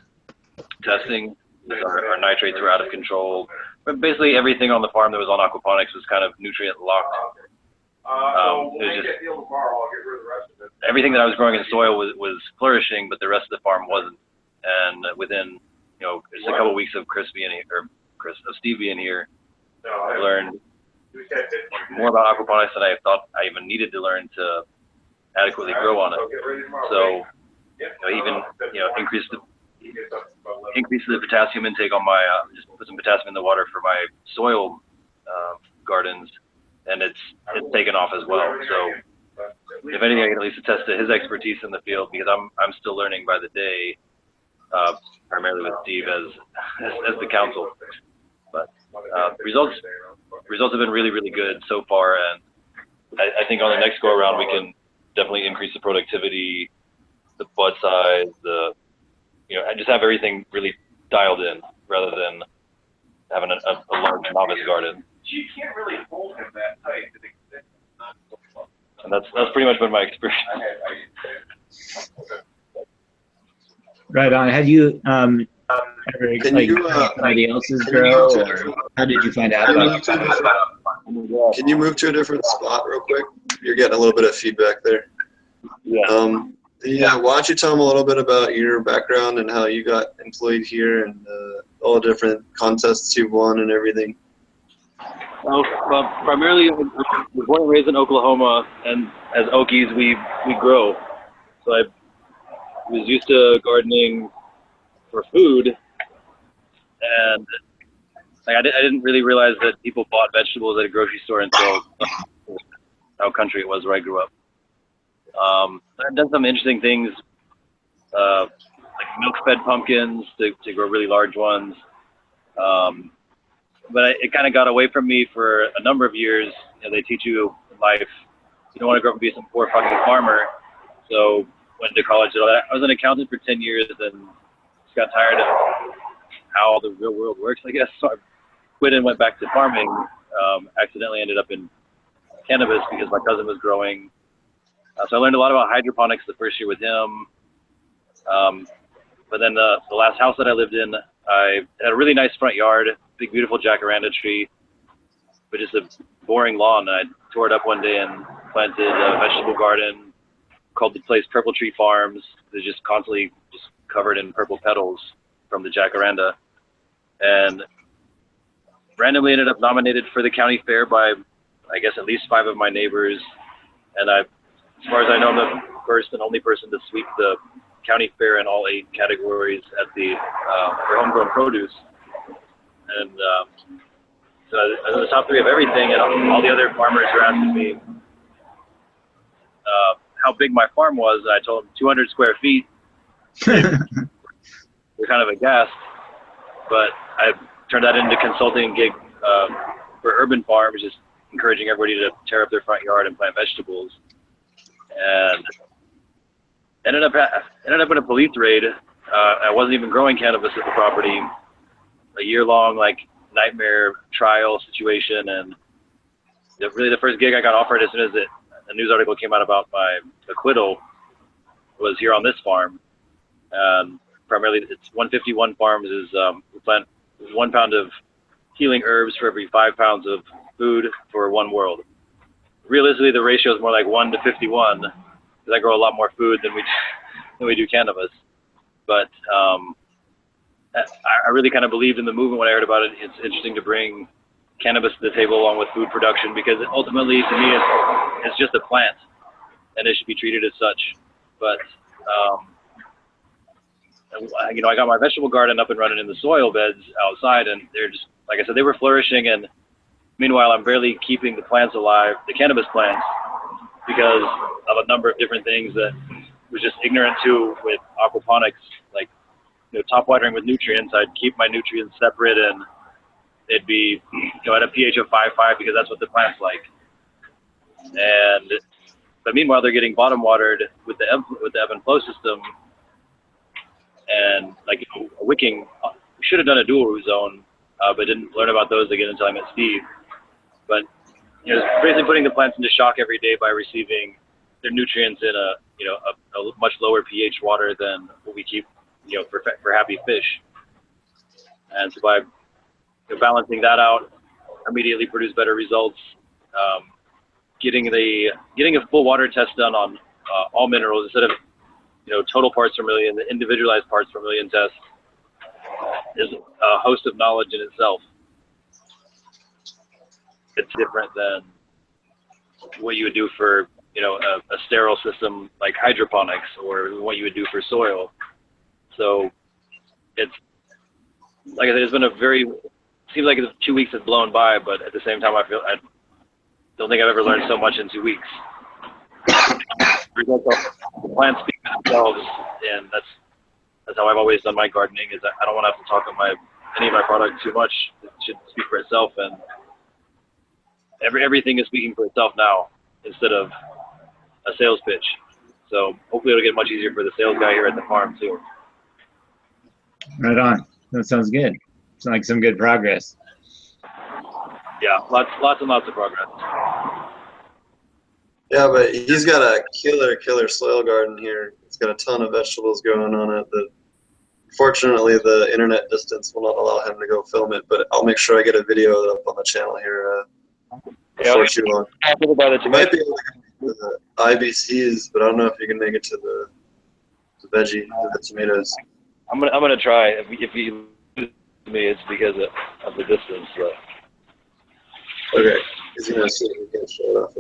testing. Our nitrates were out of control. But basically everything on the farm that was on aquaponics was kind of nutrient locked. Everything that I was growing in soil was flourishing, but the rest of the farm wasn't. And within just a couple of weeks of Steve being here, I learned more about aquaponics than I thought I even needed to learn to adequately grow on it. So even increase the potassium intake on my just put some potassium in the water for my soil gardens, and it's taken off as well. So if anything, I can at least attest to his expertise in the field, because I'm still learning by the day, primarily with Steve as the counsel. But results have been really, really good so far, and I think on the next go around we can definitely increase the productivity, the bud size, and just have everything really dialed in rather than having a large novice garden. You can't really hold him that tight. And that's pretty much been my experience. Right on. Had you ever Can you, somebody else's grow, or how did you find out about it? Can you move to a different spot real quick? You're getting a little bit of feedback there. Yeah. Yeah, why don't you tell them a little bit about your background and how you got employed here and all the different contests you've won and everything? Well, primarily, I was born and raised in Oklahoma, and as Okies, we grow. So I was used to gardening for food, and like I didn't really realize that people bought vegetables at a grocery store until how country it was where I grew up. I've done some interesting things, like milk-fed pumpkins to grow really large ones. But it kind of got away from me for a number of years. You know, they teach you in life, you don't want to grow up and be some poor fucking farmer. So went to college and all that. I was an accountant for 10 years and just got tired of how the real world works, I guess. So I quit and went back to farming. Accidentally ended up in cannabis because my cousin was growing. So I learned a lot about hydroponics the first year with him. But then the last house that I lived in, I had a really nice front yard, big beautiful jacaranda tree, but just a boring lawn. I tore it up one day and planted a vegetable garden, called the place Purple Tree Farms. It's just constantly just covered in purple petals from the jacaranda, and randomly ended up nominated for the county fair by, I guess, at least 5 of my neighbors. And as far as I know, I'm the first and only person to sweep the county fair in all 8 categories at the for homegrown produce. And so I was in the top 3 of everything, and all the other farmers were asking me how big my farm was. I told them 200 square feet. They're kind of aghast, but I turned that into a consulting gig for urban farms, just encouraging everybody to tear up their front yard and plant vegetables. And ended up in a police raid. I wasn't even growing cannabis at the property. A year-long nightmare trial situation, and really the first gig I got offered as soon as a news article came out about my acquittal was here on this farm. Primarily, it's 151 farms. We plant 1 pound of healing herbs for every 5 pounds of food for 1 world. Realistically, the ratio is more like 1 to 51, because I grow a lot more food than we do cannabis. But I really kind of believed in the movement when I heard about it. It's interesting to bring cannabis to the table along with food production, because ultimately, to me, it's just a plant, and it should be treated as such. But I got my vegetable garden up and running in the soil beds outside, and they're just, like I said, they were flourishing. And meanwhile, I'm barely keeping the plants alive, the cannabis plants, because of a number of different things that I was just ignorant to with aquaponics, like top watering with nutrients. I'd keep my nutrients separate, and it'd be at a pH of 5.5 because that's what the plant's like. But meanwhile, they're getting bottom watered with the ebb and flow system, and wicking. We should have done a dual root zone, but didn't learn about those again until I met Steve. But basically putting the plants into shock every day by receiving their nutrients in a much lower pH water than what we keep for happy fish. And so by balancing that out, immediately produce better results. Getting a full water test done on all minerals instead of total parts per million. The individualized parts per million test is a host of knowledge in itself. It's different than what you would do for a sterile system like hydroponics, or what you would do for soil. So it's, like I said, it's been seems like 2 weeks have blown by, but at the same time, I don't think I've ever learned so much in 2 weeks. The plants speak for themselves, and that's how I've always done my gardening. Is I don't want to have to talk about any of my product too much. should speak for itself, and everything is speaking for itself now instead of a sales pitch. So hopefully it'll get much easier for the sales guy here at the farm too. Right on. That sounds good. Sounds like some good progress. Yeah, lots and lots of progress. Yeah, but he's got a killer soil garden here. It's got a ton of vegetables going on it. That fortunately the internet distance will not allow him to go film it. But I'll make sure I get a video of it up on the channel here before too long. You might be able to go to the IBCs, but I don't know if you can make it to the veggie, the tomatoes. I'm gonna try. If you lose me, it's because of the distance. But. Okay, he's gonna see if he can show it off.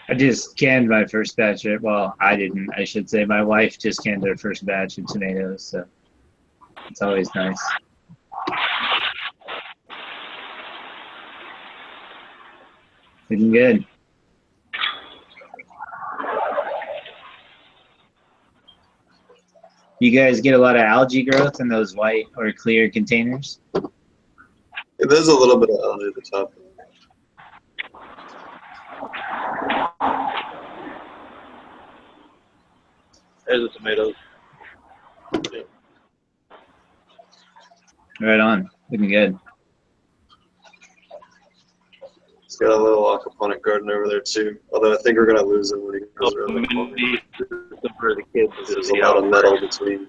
I just canned my first batch of, well, I didn't. I should say my wife just canned her first batch of tomatoes, so it's always nice. Looking good. You guys get a lot of algae growth in those white or clear containers? There's a little bit of algae at the top. There's the tomatoes. Right on. Looking good. He's got a little aquaponic garden over there too. Although I think we're gonna lose him when he goes around the corner. For the kids, There's a lot of metal between.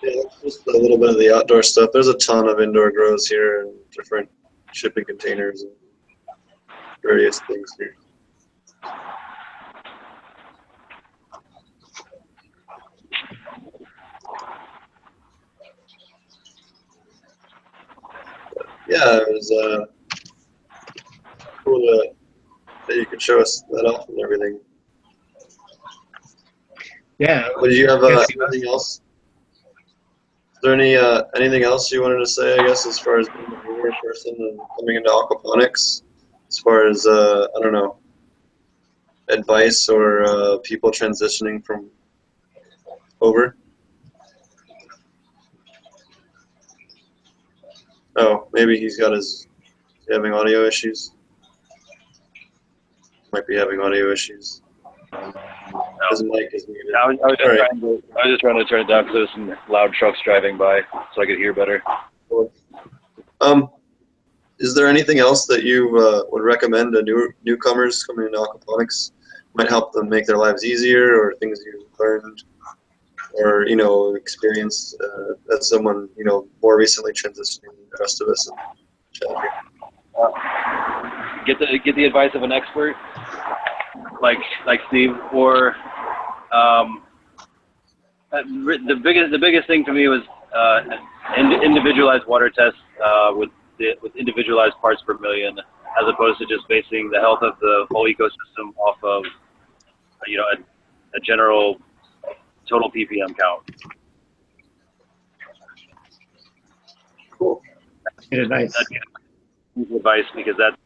Yeah, that's just a little bit of the outdoor stuff. There's a ton of indoor grows here and different shipping containers and various things here. Yeah, it was cool that you could show us that off and everything. Yeah. But did you have anything else? Is there anything else you wanted to say, I guess, as far as being a newer person and coming into aquaponics? As far as, I don't know, advice or people transitioning from over? Oh, maybe he's got having audio issues. Might be having audio issues. His mic is muted. I was just trying to turn it down because there's some loud trucks driving by, so I could hear better. Is there anything else that you would recommend to newcomers coming into aquaponics? Might help them make their lives easier, or things you've learned, or experienced as someone more recently transitioning than the rest of us? Get the advice of an expert, like Steve, or the biggest thing for me was individualized water tests with individualized parts per million, as opposed to just basing the health of the whole ecosystem off of a general total ppm count. Cool. Good advice. Good advice, because that's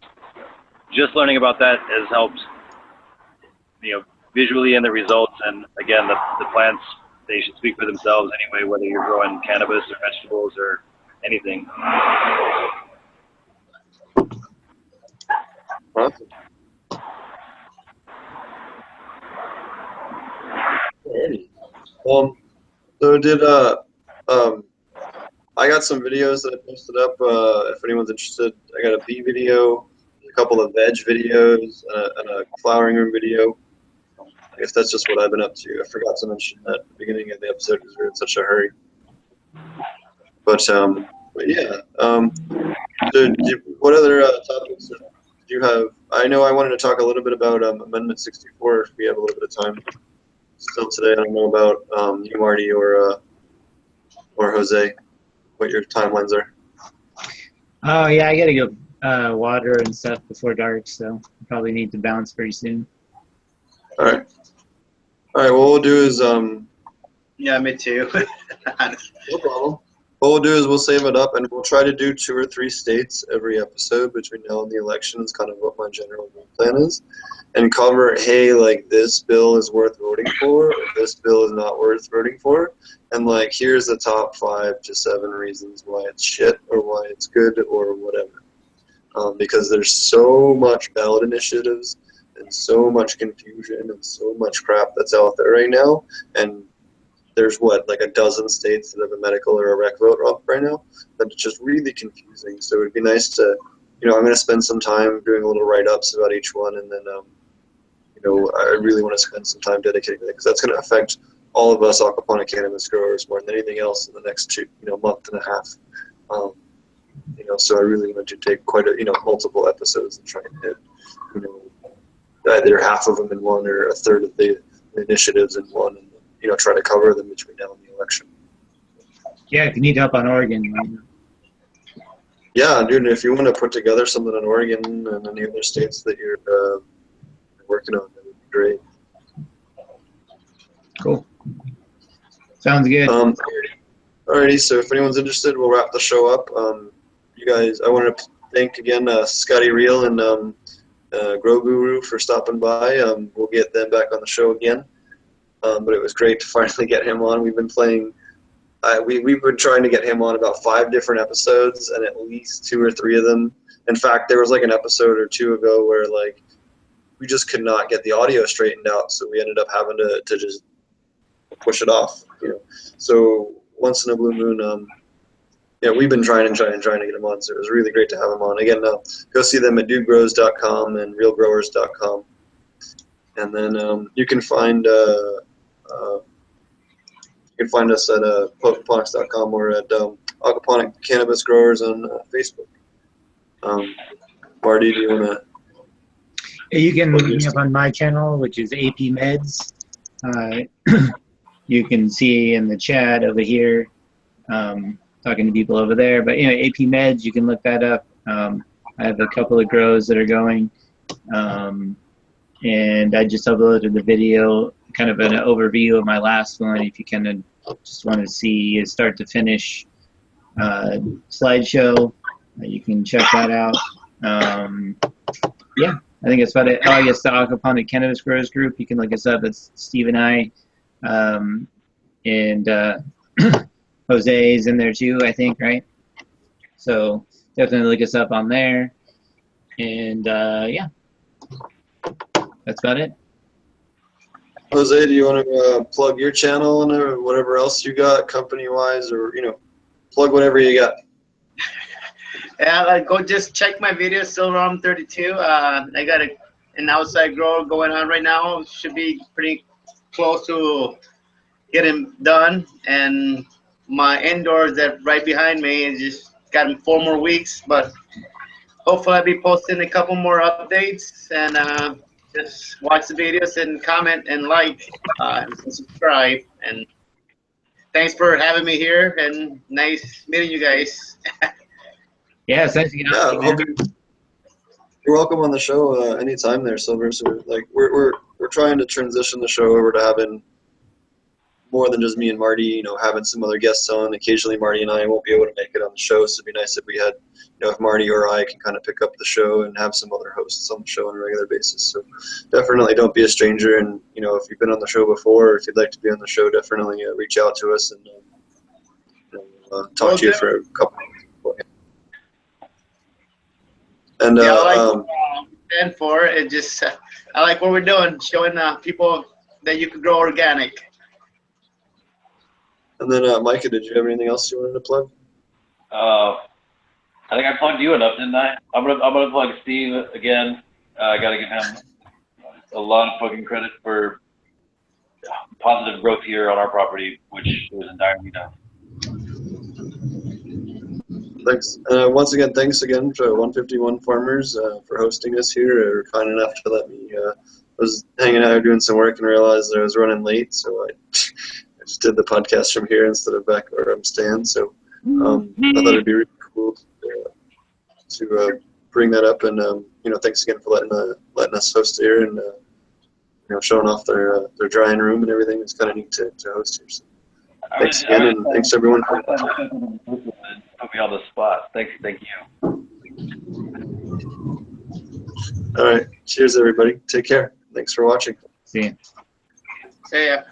just learning about that has helped, visually in the results, and again, the plants, they should speak for themselves anyway, whether you're growing cannabis or vegetables or anything. Awesome. So did I got some videos that I posted up. If anyone's interested, I got a bee video, a couple of veg videos, and a flowering room video. I guess that's just what I've been up to. I forgot to mention that at the beginning of the episode because we were in such a hurry. But yeah. What other topics did you have? I know I wanted to talk a little bit about Amendment 64 if we have a little bit of time still today. I don't know about you, Marty, or Jose, what your timelines are. Oh, yeah, I got to go water and stuff before dark, so I probably need to bounce pretty soon. All right. All right, what we'll do is... Yeah, me too. No problem. What we'll do is we'll save it up, and we'll try to do 2 or 3 states every episode between now and the election. Is kind of what my general game plan is, and cover, hey, like this bill is worth voting for, or this bill is not worth voting for, and like here's the top 5 to 7 reasons why it's shit or why it's good or whatever. Because there's so much ballot initiatives and so much confusion and so much crap that's out there right now, and there's like a dozen states that have a medical or a rec vote up right now, that it's just really confusing. So it'd be nice to, I'm going to spend some time doing a little write-ups about each one, and then, I really want to spend some time dedicating to it, because that's going to affect all of us aquaponic cannabis growers more than anything else in the next month and a half. So I really want to take quite multiple episodes and try and hit, either half of them in one or a third of the initiatives in one, and try to cover them between now and the election. Yeah, if you need help on Oregon. Yeah, dude, if you want to put together something on Oregon and any other states that you're working on, that would be great. Cool. Sounds good. Alrighty, so if anyone's interested, we'll wrap the show up. You guys, I want to thank again Scotty Reel and Grow Guru for stopping by. We'll get them back on the show again. But it was great to finally get him on. We've been playing. We've been trying to get him on about 5 different episodes, and at least 2 or 3 of them. In fact, there was like an episode or 2 ago where like we just could not get the audio straightened out, so we ended up having to just push it off. So once in a blue moon, we've been trying to get him on. So it was really great to have him on again. Go see them at dudegrows.com and realgrowers.com, and then you can find. You can find us at Ponics.com or at Aquaponic Cannabis Growers on Facebook. Marty, do you want to? You can look me up on my channel, which is AP Meds. You can see in the chat over here, talking to people over there. But AP Meds, you can look that up. I have a couple of grows that are going, and I just uploaded the video, kind of an overview of my last one. If you kind of just want to see a start to finish slideshow, you can check that out. Yeah, I think that's about it. Oh, I guess the Aquaponic Cannabis Growers Group, you can look us up. It's Steve and I, and Jose is in there too, I think, right? So definitely look us up on there. And yeah, that's about it. Jose, do you want to plug your channel and whatever else you got, company-wise, or plug whatever you got? Yeah, go just check my video, Silverum 32. I got an outside grow going on right now. Should be pretty close to getting done, and my indoors that right behind me is just got 4 more weeks, but hopefully I'll be posting a couple more updates, and just watch the videos and comment and like and subscribe. And thanks for having me here, and nice meeting you guys. Yeah, thanks again. Yeah, you're welcome on the show anytime there, Silver. So like we're trying to transition the show over to having more than just me and Marty, having some other guests on. Occasionally Marty and I won't be able to make it on the show, so it'd be nice if we had, if Marty or I can kind of pick up the show and have some other hosts on the show on a regular basis. So definitely don't be a stranger, and if you've been on the show before, or if you'd like to be on the show, definitely reach out to us and talk to you for a couple minutes. And yeah, I like what you stand for. It just I like what we're doing, showing people that you can grow organic. And then Micah, did you have anything else you wanted to plug? I think I plugged you enough, didn't I? I'm gonna plug Steve again. I gotta give him a lot of fucking credit for positive growth here on our property, which was entirely done. Thanks. Once again, thanks again to 151 Farmers for hosting us here. They were kind enough to let me. I was hanging out here doing some work and realized I was running late, so I just did the podcast from here instead of back where I'm staying. So I thought it'd be really cool to bring that up, and thanks again for letting us host here, and showing off their drying room and everything. It's kind of neat to host here. So. Thanks again, and thanks everyone. Put me on the spot. Thank you. All right. Cheers, everybody. Take care. Thanks for watching. See ya. See ya.